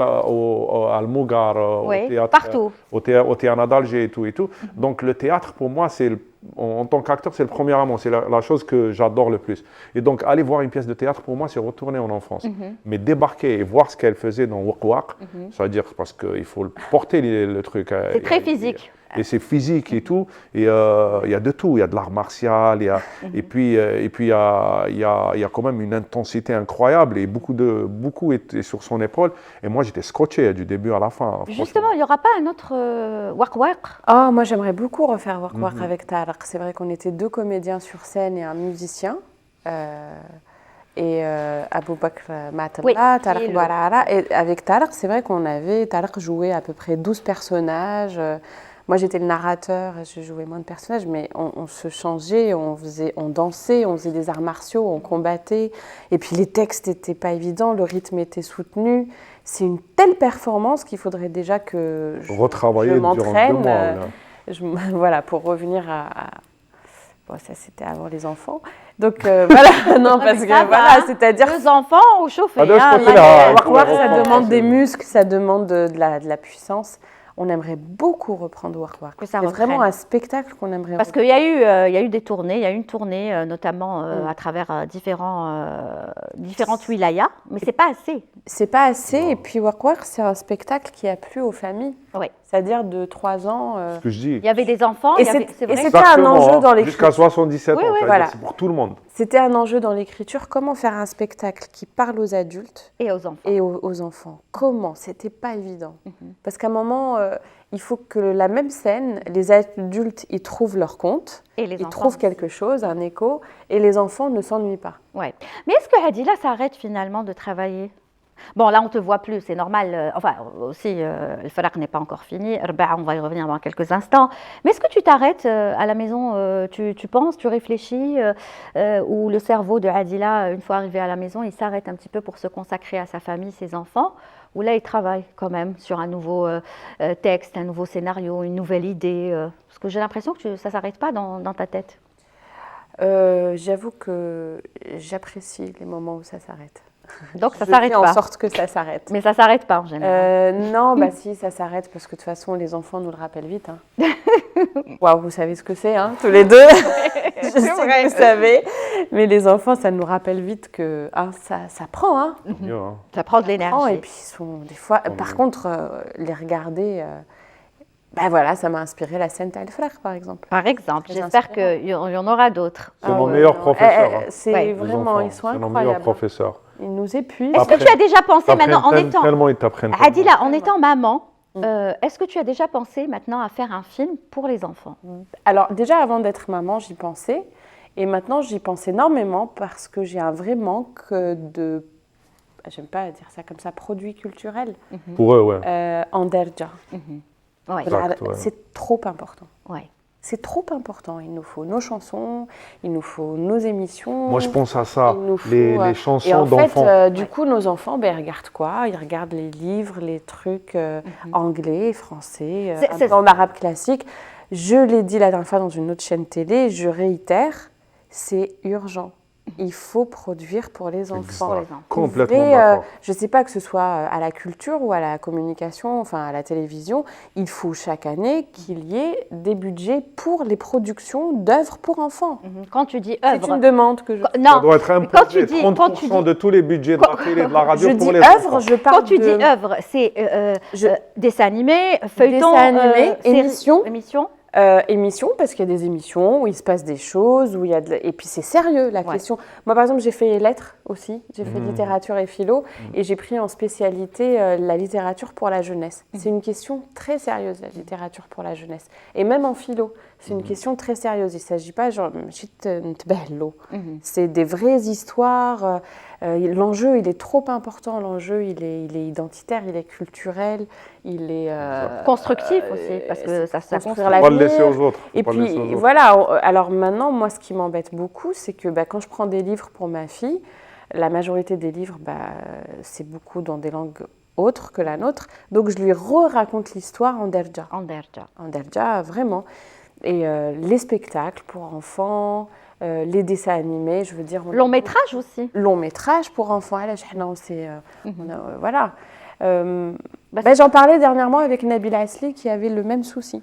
Al-Mougar, Oui, au théâtre. partout. Au théâtre d'Alger et tout et tout. Donc le théâtre, pour moi, en tant qu'acteur, c'est le premier amour, c'est la chose que j'adore le plus. Et donc aller voir une pièce de théâtre, pour moi, c'est retourner en enfance. Mais débarquer et voir ce qu'elle faisait dans Waqwaq, ça veut dire parce qu'il faut porter le truc. C'est très physique. Et c'est physique et tout. Et il y a de tout. Il y a de l'art martial. Et puis il y a quand même une intensité incroyable. Et beaucoup étaient sur son épaule. Et moi, j'étais scotché du début à la fin. Justement, il n'y aura pas un autre Waqwaq? Oh, moi j'aimerais beaucoup refaire Waqwaq avec Tarek. C'est vrai qu'on était 2 comédiens sur scène et un musicien. Et Abou Bakr Matallah, Oui, Tarek Bouarara. Et avec Tarek, c'est vrai Tarek jouait à peu près 12 personnages. Moi j'étais le narrateur, je jouais moins de personnages, mais on se changeait, on dansait, on faisait des arts martiaux, on combattait. Et puis les textes n'étaient pas évidents, le rythme était soutenu. C'est une telle performance qu'il faudrait déjà que retravailler je durant 2 m'entraîne. mois. Voilà, pour revenir à... Bon, ça c'était avant les enfants. Donc voilà, non, parce que voilà, c'est-à-dire... 2 enfants au chauffé. Ah, de ce côté-là, Waqwaq, ça reprendre, demande des c'est- muscles, ça demande de la puissance. On aimerait beaucoup reprendre Waqwaq. Que ça C'est reprenne. vraiment un spectacle qu'on aimerait Parce qu'il y a eu des tournées, il y a eu une tournée notamment à travers différentes wilayas, mais c'est pas assez. C'est pas assez, et puis Waqwaq, c'est un spectacle qui a plu aux familles. Oui. C'est-à-dire de 3 ans. Ce que je dis. Il y avait des enfants, Et il y avait- c'est vrai. c'était un Exactement, enjeu hein. dans l'écriture. Jusqu'à 77 Oui, ans, oui. c'est-à-dire Voilà. c'est pour tout le monde. C'était un enjeu dans l'écriture. Comment faire un spectacle qui parle aux adultes Et aux enfants. et aux enfants? Comment? C'était pas évident. Parce qu'à un moment, il faut que la même scène, les adultes y trouvent leur compte, Et les ils enfants trouvent aussi. quelque chose, un écho, et les enfants ne s'ennuient pas. Ouais. Mais est-ce que Adila s'arrête finalement de travailler? Bon, là, on ne te voit plus, c'est normal. Enfin, aussi, le faraq n'est pas encore fini. On va y revenir dans quelques instants. Mais est-ce que tu t'arrêtes à la maison, tu penses, tu réfléchis, ou le cerveau de Adila, une fois arrivé à la maison, il s'arrête un petit peu pour se consacrer à sa famille, ses enfants, ou là, il travaille quand même sur un nouveau texte, un nouveau scénario, une nouvelle idée parce que j'ai l'impression que ça ne s'arrête pas dans ta tête. J'avoue que j'apprécie les moments où ça s'arrête. Donc, ça ne Je s'arrête fais en pas. sorte que ça s'arrête. Mais ça ne s'arrête pas en général. Non, bah si, ça s'arrête parce que de toute façon, les enfants nous le rappellent vite. Hein. Waouh, vous savez ce que c'est, hein, tous les deux. Je sais que vous savez. Mais les enfants, ça nous rappelle vite que ça prend. Hein. Mieux, hein. Ça prend de Et l'énergie. puis, ils sont des fois. Par contre, les regarder. Ben voilà, ça m'a inspiré la scène Taïl Frère, par exemple. Par exemple, Très j'espère inspirant. qu'il y en aura d'autres. C'est nos meilleurs professeurs. Hein, C'est Ouais. les vraiment, enfants. ils sont C'est nos meilleurs incroyables. professeurs. Ils nous épuisent. Est-ce que tu as déjà pensé maintenant en étant Tellement ils t'apprennent. Adila, en étant maman, Est-ce que tu as déjà pensé maintenant à faire un film pour les enfants? Alors déjà avant d'être maman, j'y pensais. Et maintenant, j'y pense énormément parce que j'ai un vrai manque de, j'aime pas dire ça comme ça, produits culturels Pour eux, ouais. en Derja. Oui, Exact, ouais. C'est trop important. ouais. C'est trop important. Il nous faut nos chansons, il nous faut nos émissions. Moi, je pense à ça, il nous faut, les et chansons en fait, d'enfants. du coup, nos enfants, ben, ils regardent quoi? Ils regardent les livres, les trucs anglais, français, un peu en arabe classique. Je l'ai dit la dernière fois dans une autre chaîne télé, je réitère, c'est urgent. Il faut produire pour les enfants. Exact. Complètement Et, d'accord. je ne sais pas que ce soit à la culture ou à la communication, enfin à la télévision, il faut chaque année qu'il y ait des budgets pour les productions d'œuvres pour enfants. Quand tu dis C'est œuvre, une demande que je fais. non, Ça doit être mais quand tu imposé, dis- 30% quand tu dis- de tous les budgets de la télé et de la radio Je pour dis les œuvre, enfants. je parle quand tu dis de œuvre, c'est Je- dessin animé, feuilleton, Dessin animé, série- émission. émission. émissions, parce qu'il y a des émissions où il se passe des choses, où il y a et puis c'est sérieux la question. Moi par exemple j'ai fait lettres aussi, j'ai fait littérature et philo, et j'ai pris en spécialité la littérature pour la jeunesse. C'est une question très sérieuse la littérature pour la jeunesse, et même en philo, c'est une question très sérieuse. Il ne s'agit pas genre c'est des vraies histoires. L'enjeu il est trop important, l'enjeu il est identitaire, il est culturel, il est Constructif aussi, parce que ça construire construit. la Faut pas le laisser aux autres. Et Faut pas le laisser aux puis autres. voilà, alors maintenant, moi ce qui m'embête beaucoup, c'est que quand je prends des livres pour ma fille, la majorité des livres, c'est beaucoup dans des langues autres que la nôtre, donc je lui raconte l'histoire en Derja. En Derja. En Derja, vraiment. Et les spectacles pour enfants, les dessins animés, je veux dire... Long métrage aussi. Long métrage pour enfants, voilà. J'en parlais dernièrement avec Nabil Asli qui avait le même souci.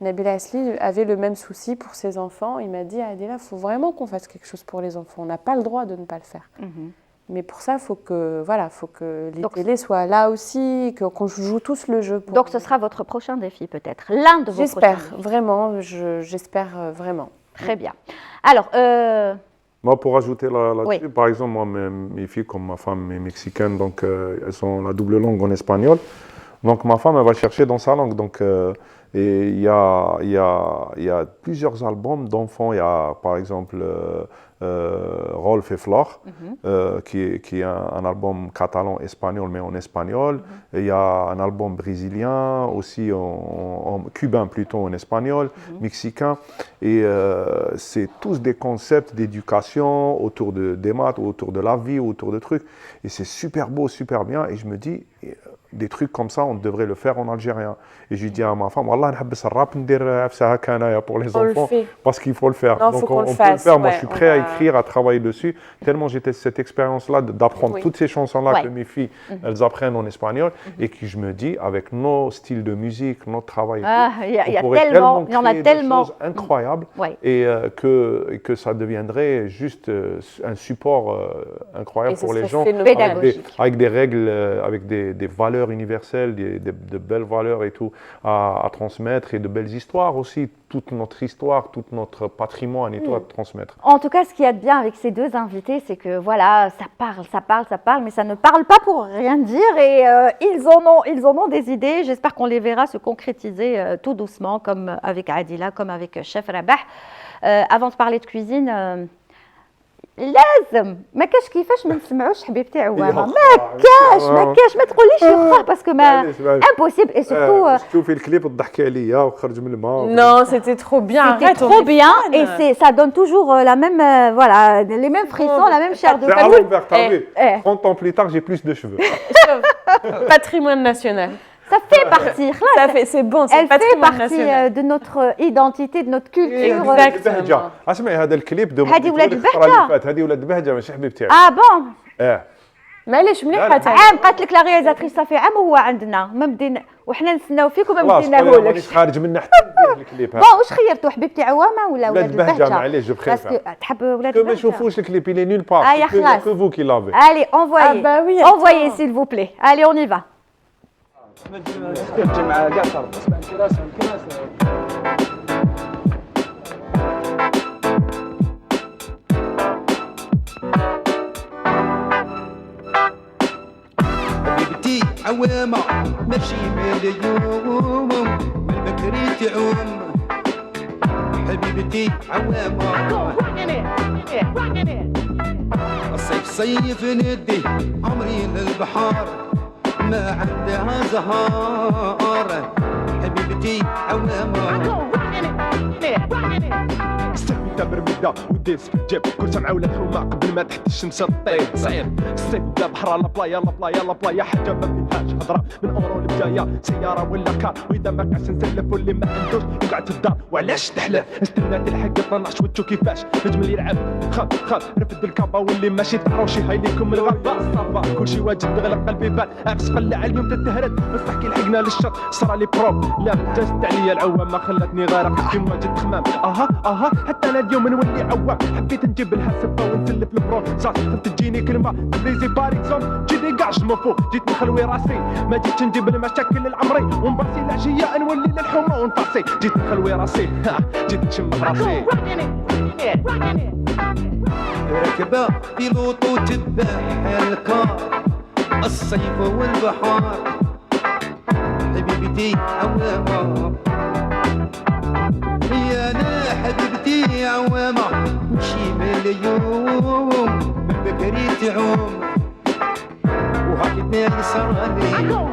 Nabil Asli avait le même souci pour ses enfants. Il m'a dit, Adila, il faut vraiment qu'on fasse quelque chose pour les enfants. On n'a pas le droit de ne pas le faire. Mais pour ça, il faut que les télés soient là aussi, qu'on joue tous le jeu. Donc ce sera votre prochain défi peut-être, l'un de vos prochains J'espère, défis. vraiment, j'espère vraiment. Très bien. Alors, Moi, pour ajouter là-dessus, Oui. par exemple, moi, mes filles, comme ma femme est mexicaine, donc elles ont la double langue en espagnol. Donc ma femme, elle va chercher dans sa langue. Donc, et il y a plusieurs albums d'enfants. Il y a, par exemple, Rolf et Flor, qui est un album catalan-espagnol, mais en espagnol. Et il y a un album brésilien, aussi en cubain plutôt, en espagnol, mexicain. Et c'est tous des concepts d'éducation autour des maths, autour de la vie, autour de trucs. Et c'est super beau, super bien. Et je me dis, des trucs comme ça, on devrait le faire en algérien. Et je dis à ma femme, Wallah, نحبس الراب ندير عفسها كنايا pour les On le enfants, fait. parce qu'il faut le faire. Non, Donc faut qu'on on le peut le fasse, faire. Moi, ouais, je suis on prêt à a- écrire, à travailler dessus. Tellement j'étais cette expérience-là d'apprendre Oui. toutes ces chansons-là Ouais. que mes filles, elles apprennent en espagnol, et que je me dis, avec nos styles de musique, notre travail, et tout, il y a on pourrait tellement, il y en a créer tellement. des choses incroyables, Ouais. et que ça deviendrait juste un support incroyable Et ce pour les serait gens, phénoménal. Pédagogique. avec des règles, avec des valeurs universelles, de belles valeurs et tout à transmettre, et de belles histoires aussi, toute notre histoire, tout notre patrimoine et tout à transmettre. En tout cas, ce qu'il y a de bien avec ces deux invités, c'est que voilà, ça parle, mais ça ne parle pas pour rien dire. Et ils en ont des idées. J'espère qu'on les verra se concrétiser tout doucement, comme avec Adila, comme avec Chef Rabah. Avant de parler de cuisine, لازم ما كاش كيفاش ما نسمعوش حبيبتي عوامه ما كاش ما تقوليش يخطا باسكو ما امبوسيبل اي سورتو شوفي الكليب تضحكي عليا وخرج من الماء. Non, c'était trop bien. c'était Arrête, on trop est bien fan. et ça donne toujours la même voilà les mêmes frissons, la même chair de C'est à poule. l'envers, t'as vu. Eh. 30 ans plus tard, j'ai plus de cheveux. Patrimoine national. Ça fait partie, C'est bon, c'est elle fait patrimoine partie national. de notre identité, de notre culture. Exact. بهجة. اسمعي هذا الكليب دوب هذه ولاد الفترة بهجة. اللي فاتت، هذه ولاد بهجة ماشي حبيبتي. Ah bon معليش مليحه لا. تاع عام قالت لك لا رياليزاتريس صافي عام وهو عندنا ما بدينا وحنا نستناو فيك وما خلاص بديناهولكش. مانيش خارج منه حتى ندير الكليب هذا. بون واش خيرتوا حبيبتي عوامه ولا ولاد ولاد بهجة، البهجه؟ معليش جو باسكو بريفير. تحب ولاد Que ما البهجه. نشوفوش الكليب il est nulle part. Ah, يا خلاص. Que vous qui l'avez. Allez, envoyez. Ah bah oui, Envoyez attends. s'il vous plaît. Allez, on y va. حبيبتي عوامة ماشي مليون من البكري تعوم حبيبتي عوامة الصيف صيف ندي عمري للبحار ما عندها زهار حبيبتي عوامة استهوي تمر مدة وديس في الجيب كل سمعة ولا حومة قبل ما تحت الشمس تطيب صعيب الصيف لا بحر لا بلايا لا بلايا لا بلايا حاجة ما فيهاش هضرة من أورو لبداية سيارة ولا كار وإذا ما كاش نسلف واللي ما عندوش يقعد في الدار وعلاش تحلف استنات الحق 12 وتشو كيفاش نجم اللي يلعب خاف رفد الكابا واللي ماشي تعروشي هاي ليكم الغابة الصافا كلشي واجد تغلق قلبي بان اغس قلع اليوم تتهرد بصح كي لحقنا للشط صرا لي بروب لا جازت عليا العوامة خلتني غارق كي مواجد تخمام اها حتى انا اليوم نولي عوام حبيت نجيب لها سبه ونسلف البروزات خفت تجيني كلمه تبريزي باريكسون جيتي كاع جمفو جيت نخلوي راسي ما جيتش نجيب المشاكل العمري ونباسي العشيه نولي للحومه ونطاسي جيت نخلوي راسي جيت نشم راسي راكبة بيلوط وتباح الكار الصيف والبحار حبيبتي عوامة يا انا حبيبتي عوامة مشي مليون بالبكري تعوم وهكذا يصرالي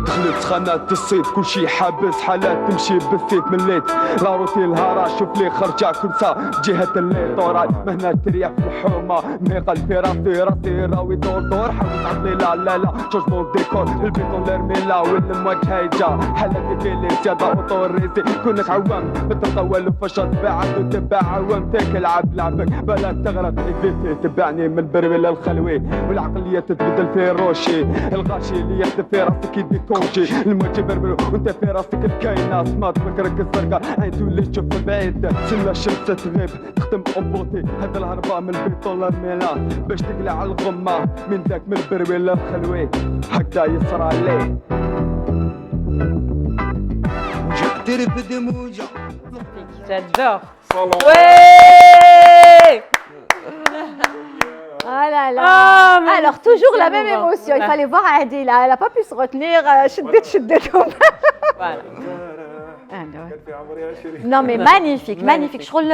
دخلت خانات الصيد كلشي حابس حالات تمشي بالسيف من الليل لا روتي الهارا شوف لي خرجة كل ساعة جهة الليل طوراي مهنا تريح في الحومة نيقل في راسي راوي دور حاول تعطلي لا جوجمون ديكور البيتون لرميلا والمواج هايجا حالاتي في لي زيادة اوتوريزي كونك عوام متطول فشل تباعد وتباع عوام تاكل عب لعبك بلا تغرق ايديتي تبعني من البربي للخلوي والعقلية تتبدل في روشي الغاشي اللي يحدث في راسك يدي كونجي الموت بربلو وانت في راسك الكاينة سمات فكرك الزرقاء عين تولي تشوف بعيد سنة الشمس تغيب تختم أبوطي هذا الهرباء من البيتون للميلا باش تقلع على الغمة من ذاك من البربي للخلوي هكذا يصرى لي وجع ترفد موجة J'adore. Ouais. Ah là là. Ah, Alors toujours la même émouvant. émotion. Il Ouais. fallait voir Adi là. Elle n'a pas pu se retenir. شدت comme. Voilà. Non mais magnifique, magnifique. Je trouve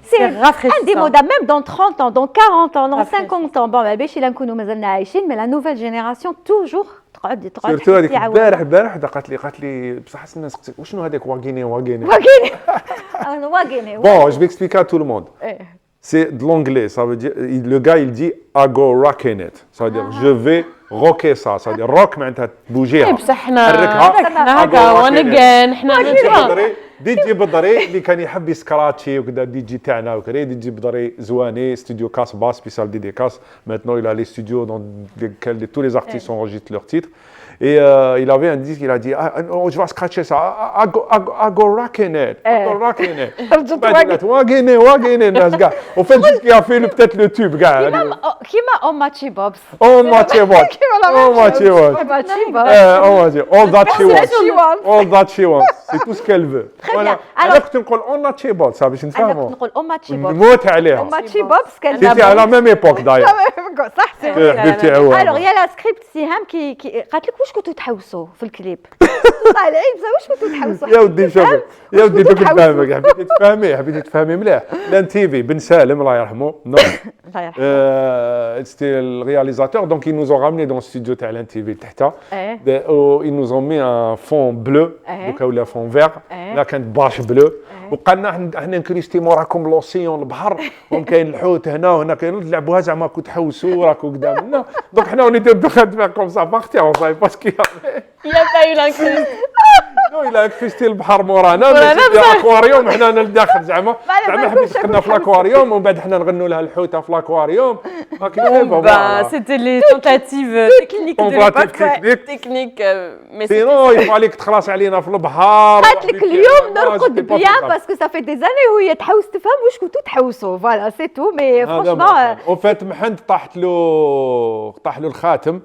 c'est rafraîchissant. indémodable même dans 30 ans, dans 40 ans, dans 50 ans. Bon, bah باش إلا نكونوا مازلنا عايشين mais la nouvelle génération toujours تقعد سيرتو هذيك تعاود. البارح وحده قالت لي بصح الناس وشنو هذاك واغيني واغيني واغيني. Bon, je vais expliquer à tout le monde. إيه. C'est de l'anglais, ça veut dire, le gars il dit I go rocking it, ça veut dire je vais rocker ça, ça veut dire rock معناتها تبوجيها. بصح حنا حركها. هكا وان حنا دي تجيب الضري اللي كان يحب يسكراتشي وكذا دي جي تاعنا وكذا دي تجيب ضري زواني استوديو كاس باس سبيسال ديديكاس. Maintenant il a les studios dans lesquels tous les artistes enregistrent leurs titres. Et il avait un disque, il a dit je vais scratcher ça, I go rocking it, I go rocking it. واغيني الناس كاع. Au fait, ce qui a fait peut-être le tube كاع. كيما Omachi Bobs. On match what? On match what? Omachi Bobs. On va dire all that she wants. She wants. All that she wants. C'est tout ce qu'elle veut. Très bien. انا Alors كنت نقول on match what ça باش أنا نفهموا. كنت نقول Omachi Bobs. نموت عليها. Omachi Bobs كان C'était à la même époque d'ailleurs. صح سي حبيبتي عوام. الوغ يا لا سكريبت سهام كي قالت لك واش كنتوا تحوسوا في الكليب طالعين بصح واش كنتوا تحوسوا يا ودي شوفي يا ودي دوك تحوسوا؟ نفهمك حبيتي تفهمي مليح. لان تيفي بن سالم الله يرحمه نو الله يرحمه. c'était le réalisateur donc ils nous ont ramené dans le studio تاع لان تيفي تحت. ils nous ont mis un fond bleu دوكا ولا fond vert لا كانت باش بلو وقالنا احنا نكريستيمو راكم لوسيون البحر وكاين كاين الحوت هنا وهنا كاين تلعبوها زعما كنت تحوسوا راكو قدامنا دونك حنا ونيتو دخلنا كوم سا بارتي اون ساي باسكو Il n'y a pas eu l'incruste. نو الا كريستي البحر مورانا في الاكواريوم حنا للداخل زعما حبيت دخلنا في الاكواريوم ومن بعد حنا نغنوا لها الحوته في الاكواريوم C'était les tentatives techniques de l'époque. Techniques, mais سينو يفاليك تخلص علينا في البحر. قالت لك اليوم نرقد بيان باسكو صافي دي زاني وهي تحوس تفهم واش كنتوا تحوسوا فوالا سي تو مي فرونشمون او فات محنت طاح له الخاتم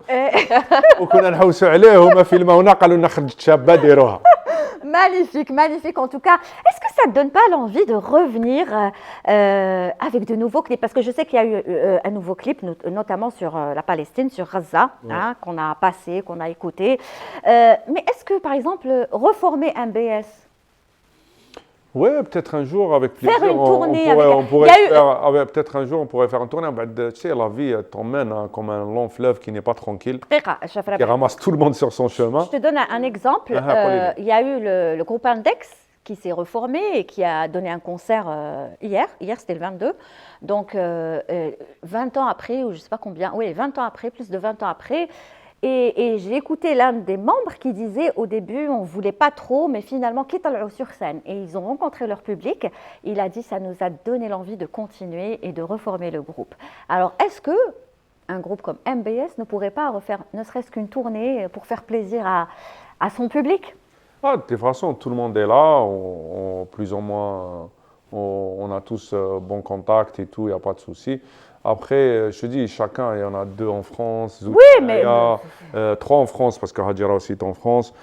وكنا نحوسوا عليه وما فيلمونا قالوا لنا خرجت شابه ديروها. Magnifique, magnifique en tout cas. Est-ce que ça ne te donne pas l'envie de revenir avec de nouveaux clips? Parce que je sais qu'il y a eu un nouveau clip, notamment sur la Palestine, sur Gaza, hein, qu'on a passé, qu'on a écouté. Mais est-ce que, par exemple, reformer MBS? Oui, peut-être un jour avec plaisir. Faire une tournée on pourrait il y a eu- faire, peut-être un jour on pourrait faire une tournée. Tu sais, la vie elle t'emmène hein, comme un long fleuve qui n'est pas tranquille, دقيقة، شوف qui ربيع. ramasse tout le monde sur son chemin. Je te donne un exemple. Pauline. Il y a eu le groupe Index qui s'est reformé et qui a donné un concert hier. Hier, c'était le 22. Donc, 20 ans après, ou je ne sais pas combien, oui, 20 ans après, plus de 20 ans après. Et j'ai écouté l'un des membres qui disait au début, on ne voulait pas trop, mais finalement, qui est sur scène. Et ils ont rencontré leur public. Il a dit, ça nous a donné l'envie de continuer et de reformer le groupe. Alors, est-ce que un groupe comme MBS ne pourrait pas refaire ne serait-ce qu'une tournée pour faire plaisir à son public? Ah, de toute façon, tout le monde est là, plus ou moins, on a tous bon contact et tout, il n'y a pas de souci. Après, je te dis, chacun, il y en a 2 en France, Oui, mais- il y a 3 en France, parce que Hadjira aussi est en France,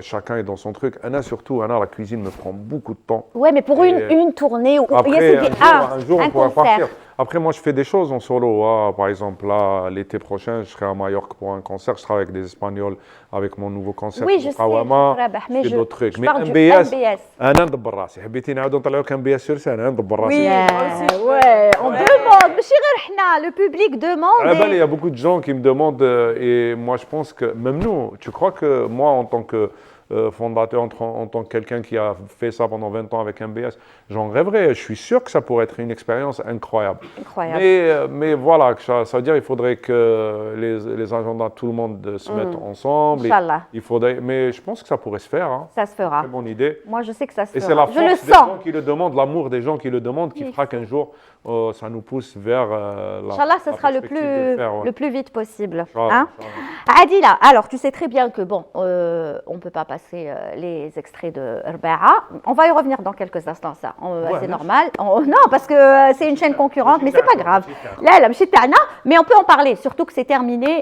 chacun est dans son truc. Anna, surtout, Anna, la cuisine me prend beaucoup de temps. Ouais, mais pour Et une tournée, ou Après, un jour, un on pourra concert. partir. Après, moi, je fais des choses en solo. Hein. Par exemple, là, l'été prochain, je serai à Majorque pour un concert. Je travaille avec des Espagnols avec mon nouveau concert. Oui, je sais, Kawama, Rabah, mais je fais je d'autres trucs. Mais parle du MBS, MBS. أنا ندبر راسي. حبيتي نعاودو نطلعوك MBS sur scène. أنا ندبر راسي. Oui. Yeah, moi aussi. ouais, on demande. ماشي غير حنا, le public demande. Ah ben, il et- y a beaucoup de gens qui me demandent, et moi je pense que, même nous, tu crois que moi en tant que fondateur, en tant que quelqu'un qui a fait ça pendant 20 ans avec MBS, j'en rêverais, je suis sûr que ça pourrait être une expérience incroyable. Incroyable. Mais voilà, que ça veut dire qu'il faudrait que les agendas, tout le monde se mettent ensemble. Et Inch'Allah. il faudrait, mais je pense que ça pourrait se faire. Hein. Ça se fera. Très bonne idée. Moi, je sais que ça se Et c'est fera. la Je le force des sens. gens qui le demandent, l'amour des gens qui le demandent, qui Oui. fera qu'un jour, ça nous pousse vers Inch'Allah, ça la sera perspective de le faire, ouais. le plus vite possible. Inch'Allah, Hein? Inch'Allah. Adila, alors tu sais très bien que bon, on ne peut pas passer les extraits de Rba'a. On va y revenir dans quelques instants, ça. Ouais, C'est bien normal. Non, parce que c'est une chaîne concurrente, mais c'est pas grave. Là, la machine ta'na, mais on peut en parler, surtout que c'est terminé.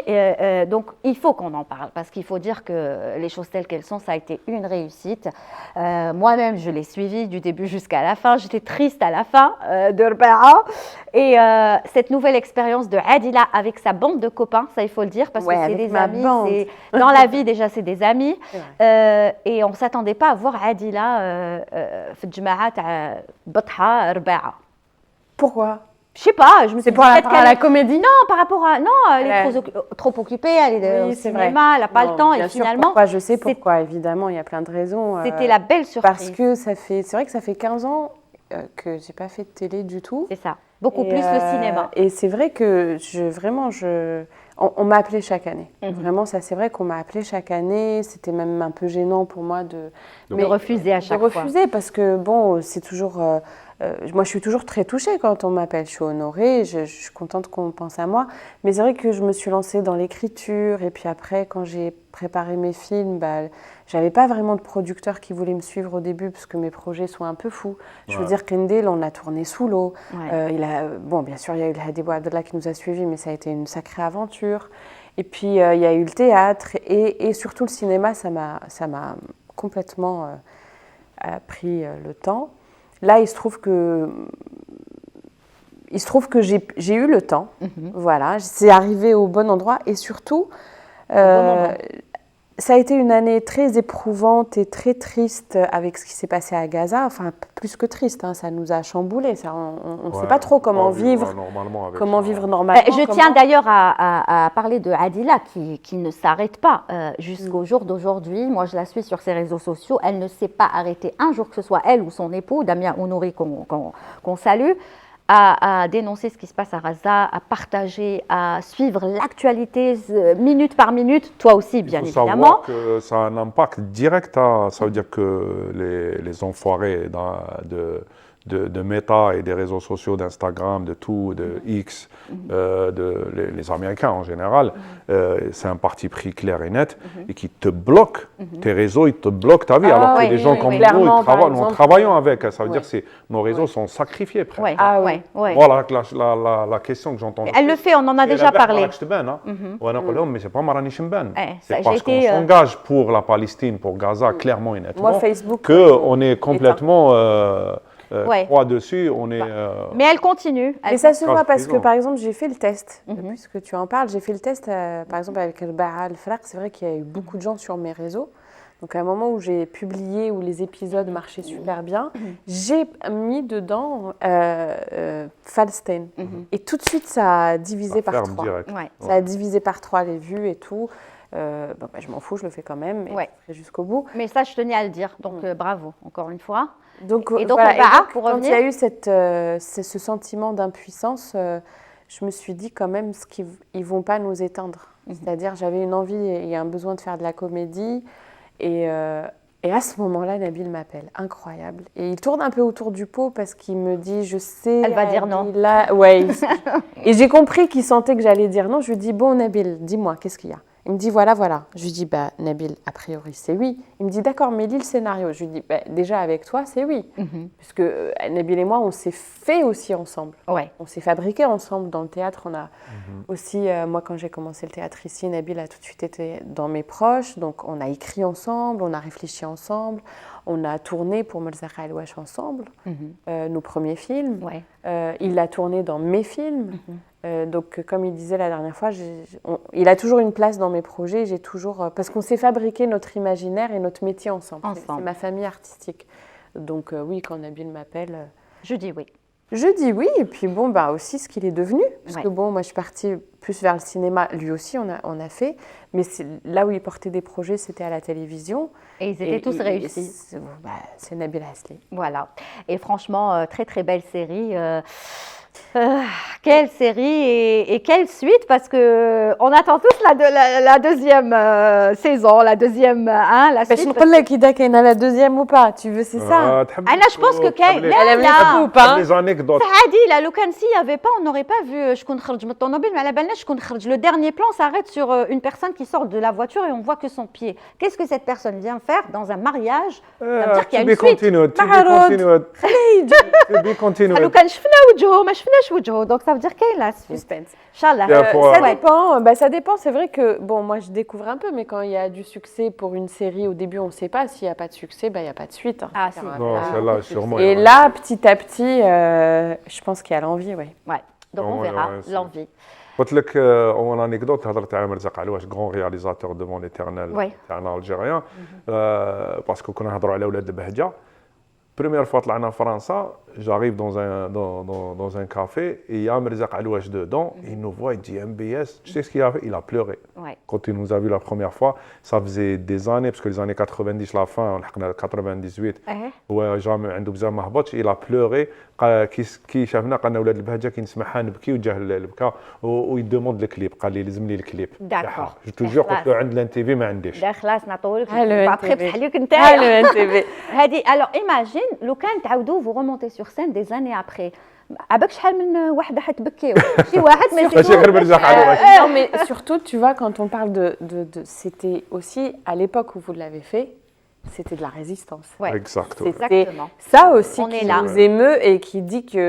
Donc, il faut qu'on en parle, parce qu'il faut dire que les choses telles qu'elles sont, ça a été une réussite. Moi-même, je l'ai suivi du début jusqu'à la fin. J'étais triste à la fin de Rba'a. Et cette nouvelle expérience de Adila avec sa bande de copains, ça il faut le dire, parce Ouais, que c'est avec des ma amis. bande. Dans la vie, déjà, c'est des amis. Et on ne s'attendait pas à voir Adila في الجماعة تاع بطحة رباعة. Pourquoi? Je sais pas, je me suis C'est dit pour peut-être à qu'elle la est- comédie? Non, par rapport à... Non, elle est Ouais. trop occupée, elle est au Oui, c'est vrai. cinéma, elle n'a pas Non, le temps. bien Et sûr, finalement, pourquoi, je sais c'est- pourquoi, évidemment, il y a plein de raisons. c'était la belle surprise. Parce que c'est vrai que ça fait 15 ans que j'ai pas fait de télé du tout. C'est ça, beaucoup Et, plus le cinéma. Et c'est vrai que on m'a appelé chaque année. Mhm. Vraiment, ça c'est vrai qu'on m'a appelé chaque année. C'était même un peu gênant pour moi de refuser à chaque de fois. refuser parce que bon, c'est toujours. Moi, je suis toujours très touchée quand on m'appelle. Je suis honorée, je suis contente qu'on pense à moi. Mais c'est vrai que je me suis lancée dans l'écriture. Et puis après, quand j'ai préparé mes films, j'avais pas vraiment de producteur qui voulait me suivre au début parce que mes projets sont un peu fous. Je veux Ouais. dire, Kendall, on a tourné sous l'eau. Ouais. Bon, bien sûr, il y a eu le Hadi Bouabdallah qui nous a suivis, mais ça a été une sacrée aventure. Et puis, il y a eu le théâtre et surtout le cinéma, ça m'a complètement pris le temps. Là, il se trouve que j'ai eu le temps. Voilà, c'est arrivé au bon endroit et surtout, moment. ça a été une année très éprouvante et très triste avec ce qui s'est passé à Gaza. Enfin, plus que triste, hein, ça nous a chamboulés. On ne sait pas trop comment vivre normalement. Avec comment ça. vivre normalement. Je tiens d'ailleurs à parler de Adila qui ne s'arrête pas jusqu'au jour d'aujourd'hui. Moi, je la suis sur ses réseaux sociaux. Elle ne s'est pas arrêtée un jour, que ce soit elle ou son époux, Damien Ounouri, qu'on salue, à dénoncer ce qui se passe à Gaza, à partager, à suivre l'actualité minute par minute. Toi aussi, bien Il faut évidemment. savoir que ça a un impact direct. Ça veut dire que les enfoirés de Meta et des réseaux sociaux, d'Instagram, de tout, de X, les Américains en général, c'est un parti pris clair et net et qui te bloque tes réseaux, ils te bloquent ta vie. Ah, alors que oui, des gens oui, comme oui. nous, Clairement, ils par travaillent, nous exemple. travaillons avec. Ça veut dire Ouais. que nos réseaux sont sacrifiés presque. Ouais, Ah oui. ouais, ouais. Voilà la question que j'entends. Elle le fait, on en a déjà parlé. وانا نقول لهم mais c'est pas ما رانيش نبان. Eh, ça, C'est j'ai parce qu'on été, s'engage pour la Palestine, pour Gaza, clairement et nettement, Moi, Facebook, qu'on est complètement Ouais. croix dessus. On est. Mais elle continue. Et ça se grave voit parce que, prison. par exemple, j'ai fait le test. Mhm. Puisque tu en parles, j'ai fait le test, par exemple, avec Baha Al-Fraq. C'est vrai qu'il y a eu beaucoup de gens sur mes réseaux. Donc, à un moment où j'ai publié, où les épisodes marchaient super bien, j'ai mis dedans Palestine. Et tout de suite, ça a divisé ça par ferme 3. direct. Ouais. Ça a divisé par 3 les vues et tout. Bon, bah, je m'en fous, je le fais quand même. Et Ouais. je ferai jusqu'au bout. Mais ça, je tenais à le dire. Donc, bravo, encore une fois. Donc, Et donc, voilà. Baha, pour quand il y a revenir- eu ce sentiment d'impuissance, je me suis dit quand même qu'ils ne vont pas nous éteindre. C'est-à-dire, j'avais une envie et un besoin de faire de la comédie. Et à ce moment-là, Nabil m'appelle. Incroyable. Et il tourne un peu autour du pot parce qu'il me dit, je sais... Elle va dire non. Là, ouais. Et j'ai compris qu'il sentait que j'allais dire non. Je lui dis, bon, Nabil, dis-moi, qu'est-ce qu'il y a? Il me dit, voilà. Je lui dis, bah, Nabil, a priori, c'est oui. Il me dit, d'accord, mais lis le scénario. Je lui dis, bah, déjà, avec toi, c'est oui. Puisque Nabil et moi, on s'est fait aussi ensemble. Ouais. On s'est fabriqué ensemble dans le théâtre. On a aussi, moi, quand j'ai commencé le théâtre ici, Nabil a tout de suite été dans mes proches. Donc, on a écrit ensemble, on a réfléchi ensemble. On a tourné pour Melzara El-Wash ensemble, nos premiers films. Ouais. Il a tourné dans mes films. Donc, comme il disait la dernière fois, il a toujours une place dans mes projets. J'ai toujours, parce qu'on s'est fabriqué notre imaginaire et notre métier ensemble. C'est ma famille artistique. Donc, oui, quand Nabil m'appelle, Je dis oui. je dis oui. Et puis, bon, bah, aussi ce qu'il est devenu. Parce Ouais. que, bon, moi, je suis partie plus vers le cinéma. Lui aussi, on a fait. Mais là où il portait des projets, c'était à la télévision. Et ils étaient tous réussis. C'est Nabil Asli. Voilà. Et franchement, très très belle série. Quelle série et quelle suite, parce que on attend tous la deuxième saison, la deuxième la باش suite. نقول لك إذا كاينة la deuxième ou pas, tu veux, c'est ça? أنا je pense que كاين Elle لا لا ou pas? les anecdotes. عادي لو كان s'il y avait pas, on n'aurait pas vu شكون خرج من الطوموبيل, mais على بالنا شكون خرج. Le dernier plan s'arrête sur une personne qui sort de la voiture et on voit que son pied. Qu'est-ce que cette personne vient faire dans un mariage? Ça veut dire qu'il y a une suite. لو كان شفنا وجهه ما شفناش وجهه, donc ça veut dire qu'il y a la suite. Suspense. Inch'Allah. Ça Ouais. dépend. Ça dépend. C'est vrai que, bon, moi, je découvre un peu, mais quand il y a du succès pour une série, au début, on ne sait pas. S'il n'y a pas de succès, il n'y a pas de suite. Ah, si. Non, celle-là, sûrement. Et là, petit à petit, je pense qu'il y a l'envie, oui. Ouais. Donc on Ouais, verra ouais, c'est- l'envie. قلت لك اون انيكدوت هضرت على مرزق علواش غون رياليزاتور دوفون ليترنال Ouais. تاعنا الجيريان باسكو كنا نهضروا على ولاد البهجه Première fois que je فرنسا, j'arrive dans un café et il y a Merzak Alouache dedans. Il nous voit, il dit MBS. Tu sais ce qu'il a fait? Il a pleuré. Ouais. Quand il nous a vu la première fois, ça faisait des années, parce que les années 90, la fin, on a 98. هو جامع عنده بزاف ما هبطش. Il a pleuré. كي شافنا قالنا ولاد البهجه كي نسمعها نبكي وجاه البكاء ويدوموند الكليب قال لي لازم لي الكليب. D'accord. جو توجور قلت له عند الان تي في ما عنديش. لا خلاص نعطيهولك le après NTV. بصح ليك انت le NTV. هذه. alors imagine لو كان تعاودوا vous remontez sur scène des années après. عباك شحال من وحده حتبكيو شي واحد ما ماشي غير مرزق علواش. Non, mais surtout, tu vois, quand on parle c'était aussi, à l'époque où vous l'avez fait, c'était de la résistance. Ouais. Exactement. Exactement. Ça aussi On est qui là. nous émeut et qui dit que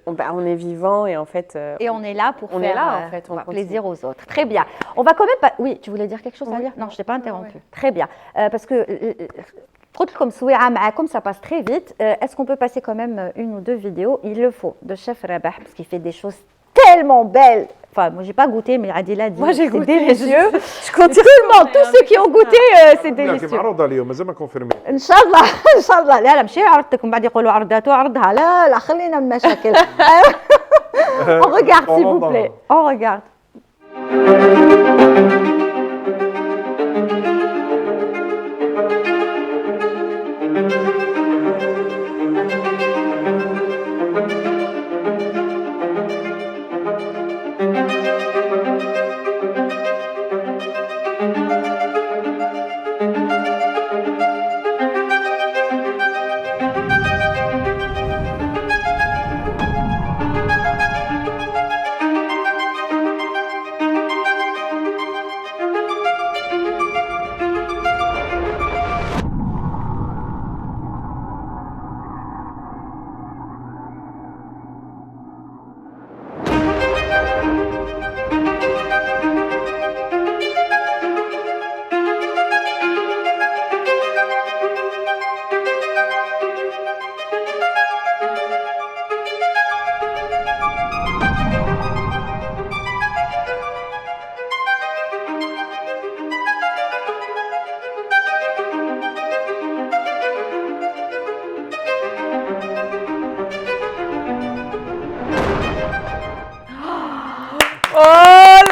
on est vivant et en fait... Et on est là pour on faire est là, en fait, on voilà, continue. plaisir aux autres. Très bien. On va quand même pas... Oui, tu voulais dire quelque chose à dire? Non, je t'ai pas interrompu. Très bien. Parce que قلت لكم سويعة معاكم, ça passe très vite. Est-ce qu'on peut passer quand même une ou deux vidéos? Il le faut, de Chef Rabah, parce qu'il fait des choses tellement belles. Enfin, moi, j'ai pas goûté, mais Adila dit Moi, j'ai c'est goûté. délicieux. Je continue. Tellement, tous ceux qui ont goûté, c'est كيف délicieux. معروضه اليوم مازال ما كونفيرمي. ان شاء الله ان شاء الله. لا ماشي عرضتكم بعد يقولوا عرضات وعرضها. لا لا خلينا من المشاكل. On regarde s'il vous plaît. On regarde.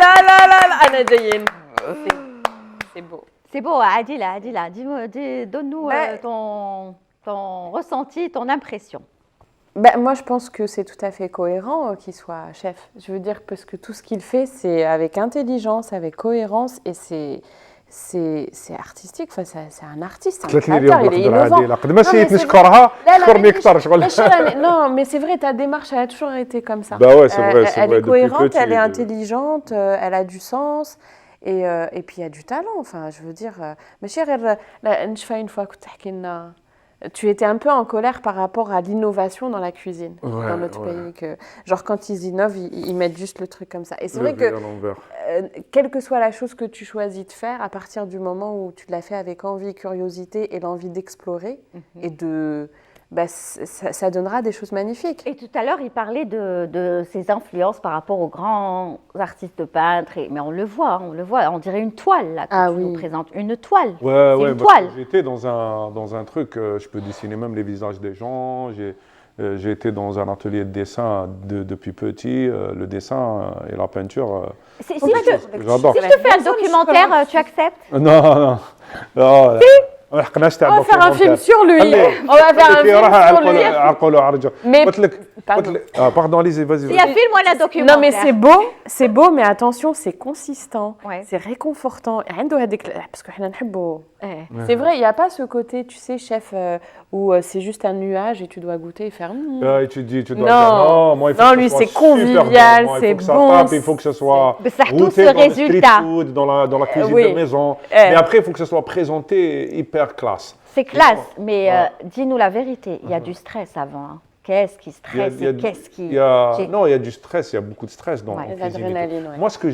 là là là là أنا جايين. C'est beau. C'est beau, Adila, donne-nous Ben- ton ressenti, ton impression. Ben, moi, je pense que c'est tout à fait cohérent qu'il soit chef. Je veux dire, parce que tout ce qu'il fait, c'est avec intelligence, avec cohérence, et c'est artistique. Enfin, c'est un artiste, c'est un قلت لي créateur, اليوم il est نقدر innovant. عادي قد ما Non, mais سيت c'est- نشكرها لا، لا، شكرني ماشي- اكثر شغل ماشي راني- Non, mais c'est vrai, ta démarche, elle a toujours été comme ça. Bah ouais, c'est vrai, c'est Elle vrai, est depuis cohérente, petit, elle est de- intelligente, elle a du sens. Et puis il y a du talent, enfin je veux dire, ماشي غير نشفى une fois كنت تحكي لنا tu étais un peu en colère par rapport à l'innovation dans la cuisine Ouais, dans notre ouais. pays, que genre quand ils innovent, ils mettent juste le truc comme ça. Et c'est Le vrai que V à l'envers. quelle que soit la chose que tu choisis de faire, à partir du moment où tu l'as fait avec envie, curiosité et l'envie d'explorer et de bah, ça donnera des choses magnifiques. Et tout à l'heure, il parlait de ses influences par rapport aux grands artistes peintres. Mais on le voit, on dirait une toile là, que Ah tu nous oui. présentes. Une toile, Ouais, c'est ouais, une parce que toile. j'étais dans un truc, je peux dessiner même les visages des gens. J'ai été dans un atelier de dessin depuis petit. Le dessin et la peinture, Si c'est quelque chose que j'adore. je te fais un documentaire, tu acceptes? Non, non. Non, ما حقناش تاع On va faire un film sur lui. خليه. On va faire un خليك film يروح sur lui. عقلوا عرجه Mais- قلت لك Pardon. pardon, allez-y, vas-y. Il y a film ou un documentaire? Non mais c'est beau, mais attention, c'est consistant, Ouais. c'est réconfortant. عنده هذيك parce que حنا نحبوا. Eh. C'est vrai, il n'y a pas ce côté, tu sais, chef, où c'est juste un nuage et tu dois goûter et faire. Et tu dis, tu dois Non. dire non, moi il faut Non, que lui, ce soit c'est convivial, super bon, moi, c'est il faut que ça bon, tape, il faut que ce soit Mais ça retrouve goûté ce dans le résultat. street food, dans la cuisine oui. de maison. Eh. Mais après, il faut que ce soit présenté hyper classe. C'est classe, mais Ouais. dis-nous la vérité, il y a du stress avant. hein. Qu'est-ce qui stresse Il y a- et qu'est-ce qui... il y a- J'ai- non, il y a du stress, il y a beaucoup de stress dans Ouais. en Il y a de cuisine et tout. l'adrénaline, ouais. Moi, ce que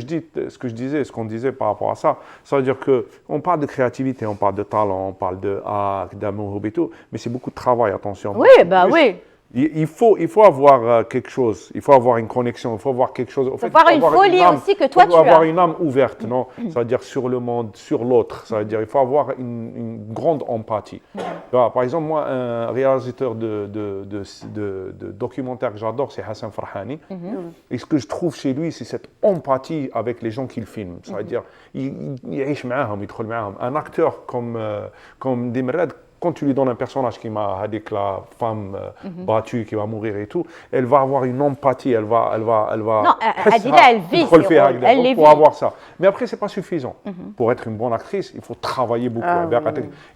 je disais, ce qu'on disait par rapport à ça, ça veut dire qu'on parle de créativité, on parle de talent, on parle d'art, d'amour et tout, mais c'est beaucoup de travail, attention. Oui, bah Plus, oui. Il faut avoir quelque chose, il faut avoir une connexion, il faut avoir quelque chose. En fait, avoir il faut une folie âme, aussi que toi, il faut tu avoir as. une âme ouverte, non? Ça veut dire sur le monde, sur l'autre. Ça veut dire il faut avoir une grande empathie. Tu vois, par exemple, moi, un réalisateur de documentaire que j'adore, c'est Hassan Farhani. Et ce que je trouve chez lui, c'est cette empathie avec les gens qu'il filme. Ça veut dire il يعيش معاهم, يدخل معاهم. Un acteur comme Demerad, quand tu lui donnes un personnage qui m'a avec la femme battue, qui va mourir et tout, elle va avoir une empathie, elle va. Non, Adila, elle vit تدخل ses فيها rôles, هكذا. elle Donc, les pour vit. avoir ça. Mais après, c'est pas suffisant. Pour être une bonne actrice, il faut travailler beaucoup.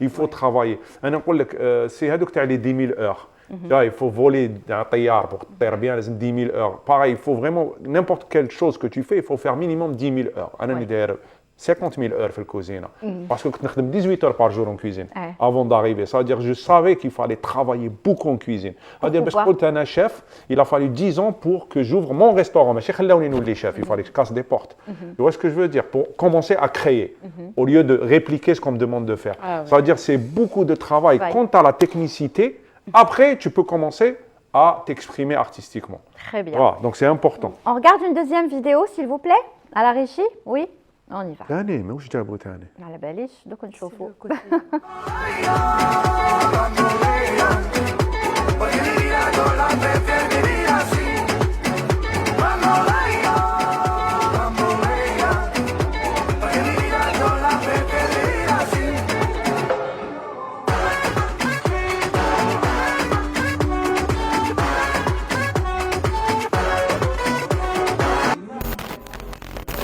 Il faut travailler. أنا نقول لك c'est هذوك تاع les 10 000 heures. Il faut voler un طيار pour faire bien 10 000 heures. Pareil, il faut vraiment n'importe quelle chose que tu fais, il faut faire minimum 10 000 heures. أنا ندير 50 000 heures في الكوزينة. Parce que كنت نخدم 18 heures par jour en cuisine Ouais. avant d'arriver. Ça veut dire que je savais qu'il fallait travailler beaucoup en cuisine. Ça veut dire parce que quand un chef, il a fallu 10 ans pour que j'ouvre mon restaurant. ماشي خلاوني نولي chef, il fallait que je casse des portes. Tu vois ce que je veux dire? Pour commencer à créer, au lieu de répliquer ce qu'on me demande de faire. Ah ouais. Ça veut dire que c'est beaucoup de travail. Ouais. Quand tu as la technicité, après, tu peux commencer à t'exprimer artistiquement. Très bien. Voilà, donc c'est important. On regarde une deuxième vidéo, s'il vous plaît, à la régie? Oui? On y va. ثاني ما وش جابوا ثاني؟ على باليش دوك نشوفوا.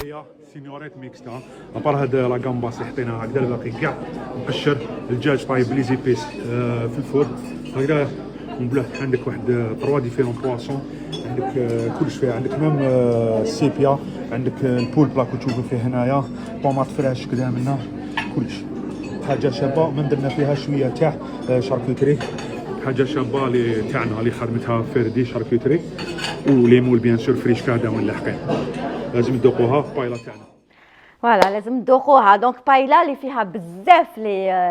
هي سينيوريت ميكستا ابار هاد لا كامباس اللي حطيناها هكذا الباقي كاع مقشر الدجاج طايب بلي زيبيس في الفور هكذا من بعد عندك واحد 3 ديفيرون بواسون عندك كلش فيها عندك ميم السيبيا عندك البول بلاك تشوفوا فيه هنايا طوماط فريش كذا منا كلش حاجه شابه من درنا فيها شويه تاع شاركوتري حاجه شابه اللي تاعنا اللي خدمتها فردي شاركوتري وليمون بيان سور فريش كادا ونلاحقين لازم تذوقوها بايلا تاعنا. Voilà, لازم ندوقوها. Donc paella اللي فيها بزاف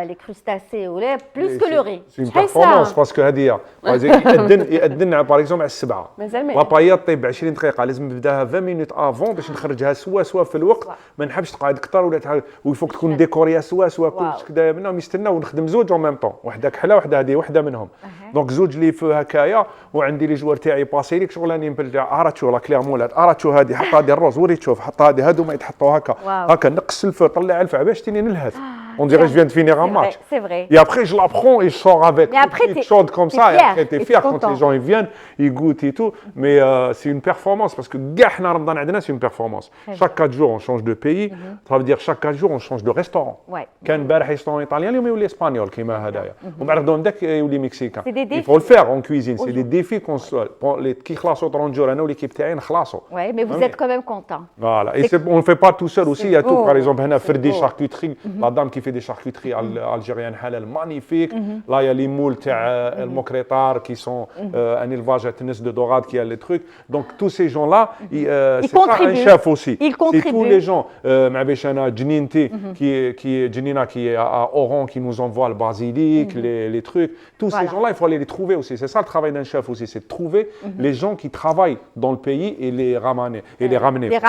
les crustacés ولا plus que le riz. C'est une شحال performance ساعة؟ باسكو هذه يأذن باغ اكزومبل على السبعه. مازال ما لابايا طيب ب 20 دقيقه لازم نبداها 20 مينوت افون باش نخرجها سوا في الوقت ما نحبش تقعد اكثر ولا ويفوك تكون ديكوريا سوا كلش كذا منهم يستناو ونخدم زوج اون ميم طون وحده كحله وحده هذه وحده منهم دونك زوج لي فو هكايا وعندي لي جوار تاعي باسي ليك شغلاني نبلع اراتشو لا كلير مولات اراتشو هذه حط هذه الروز وري تشوف حط هذه هادو ما يتحطوا هكا نقص الفو طلع الفو باش تيني نلهث on dirait je viens de finir un match. C'est vrai. Et après, je la prends et je sors avec. Mais après, tu chaude comme ça. Et après, t'es fier quand content. les gens ils viennent, ils goûtent et tout. Mais c'est une performance parce que Gahna Ramadan Adena, c'est une performance. Chaque 4 jours, on change de pays. Ça veut dire chaque 4 jours, on change de restaurant. Ouais. Quand un restaurant italien, il y a l'espagnol qui m'a hadaya. On va redonner des les mexicains. C'est des Il défis. faut le faire en cuisine. C'est des défis qu'on se les qui classent au 30 jours. Nous, l'équipe taïenne, classe. Ouais, mais vous êtes quand même content. Voilà. Et on ne le fait pas tout seul aussi. Il y a tout, par exemple, on a fait des beau. charcuteries. La dame qui fait des charcuteries algériennes halal magnifiques. Là, il y a les moules, le mokretar qui sont un élevage à tennis de dorade qui a les trucs. Donc, tous ces gens-là, c'est ça un chef aussi. Ils C'est contribuent. tous les gens. Mabeshana Djninti, Djnina qui est à Oran, qui nous envoie le basilic, les trucs. Tous ces gens-là, il faut aller les trouver aussi. C'est ça le travail d'un chef aussi, c'est de trouver les gens qui travaillent dans le pays et les ramener. Les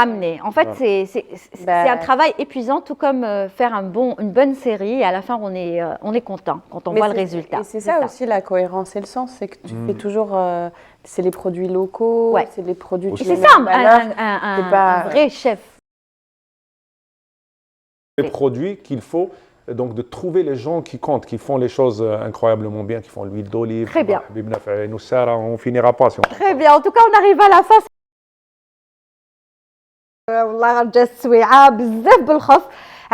ramener. En fait, c'est un travail épuisant, tout comme faire une bonne série. Et à la fin, on est content quand on voit le résultat. Et c'est ça aussi la cohérence et le sens, c'est que tu fais toujours, c'est les produits locaux, Ouais. c'est les produits. Et tu c'est les ça, mets en valeur. un vrai chef. Les produits qu'il faut. Donc de trouver les gens qui comptent, qui font les choses incroyablement bien, qui font l'huile d'olive. Très bien. On finira pas si on... Très bien. En tout cas, on arrive à la fin. والله جات سويعة بزاف بالخف.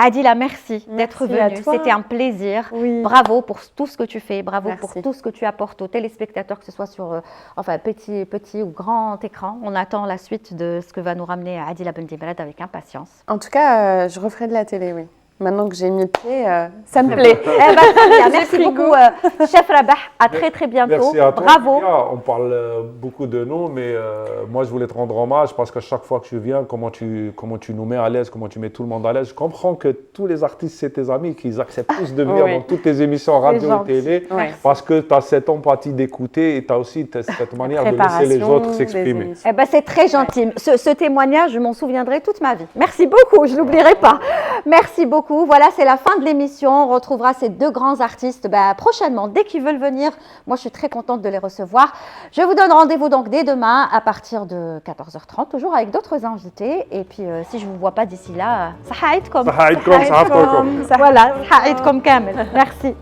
Adila, merci d'être venue. C'était un plaisir. Oui. Bravo pour tout ce que tu fais. Bravo Merci. pour tout ce que tu apportes aux téléspectateurs, que ce soit sur petit ou grand écran. On attend la suite de ce que va nous ramener Adila Bendibalad avec impatience. En tout cas, je referai de la télé, oui. Maintenant que j'ai mis le pied, ça me plaît. Très bien. Merci beaucoup, chef Rabah. À très très bientôt. Merci à toi. Bravo. On parle beaucoup de nous, mais moi je voulais te rendre hommage parce qu'à chaque fois que tu viens, comment tu nous mets à l'aise, comment tu mets tout le monde à l'aise. Je comprends que tous les artistes, c'est tes amis, qu'ils acceptent tous de venir dans toutes tes émissions radio et télé parce que tu as cette empathie d'écouter et tu as aussi cette manière de laisser les autres s'exprimer. C'est très gentil. Ce témoignage, je m'en souviendrai toute ma vie. Merci beaucoup, je ne l'oublierai pas. Merci beaucoup. Voilà, c'est la fin de l'émission. On retrouvera ces deux grands artistes prochainement, dès qu'ils veulent venir. Moi, je suis très contente de les recevoir. Je vous donne rendez-vous donc dès demain à partir de 14h30, toujours avec d'autres invités. Et puis, si je ne vous vois pas d'ici là, ça haït comme. Ça haït comme, ça haït comme. Voilà, ça haït comme Kamel. Merci.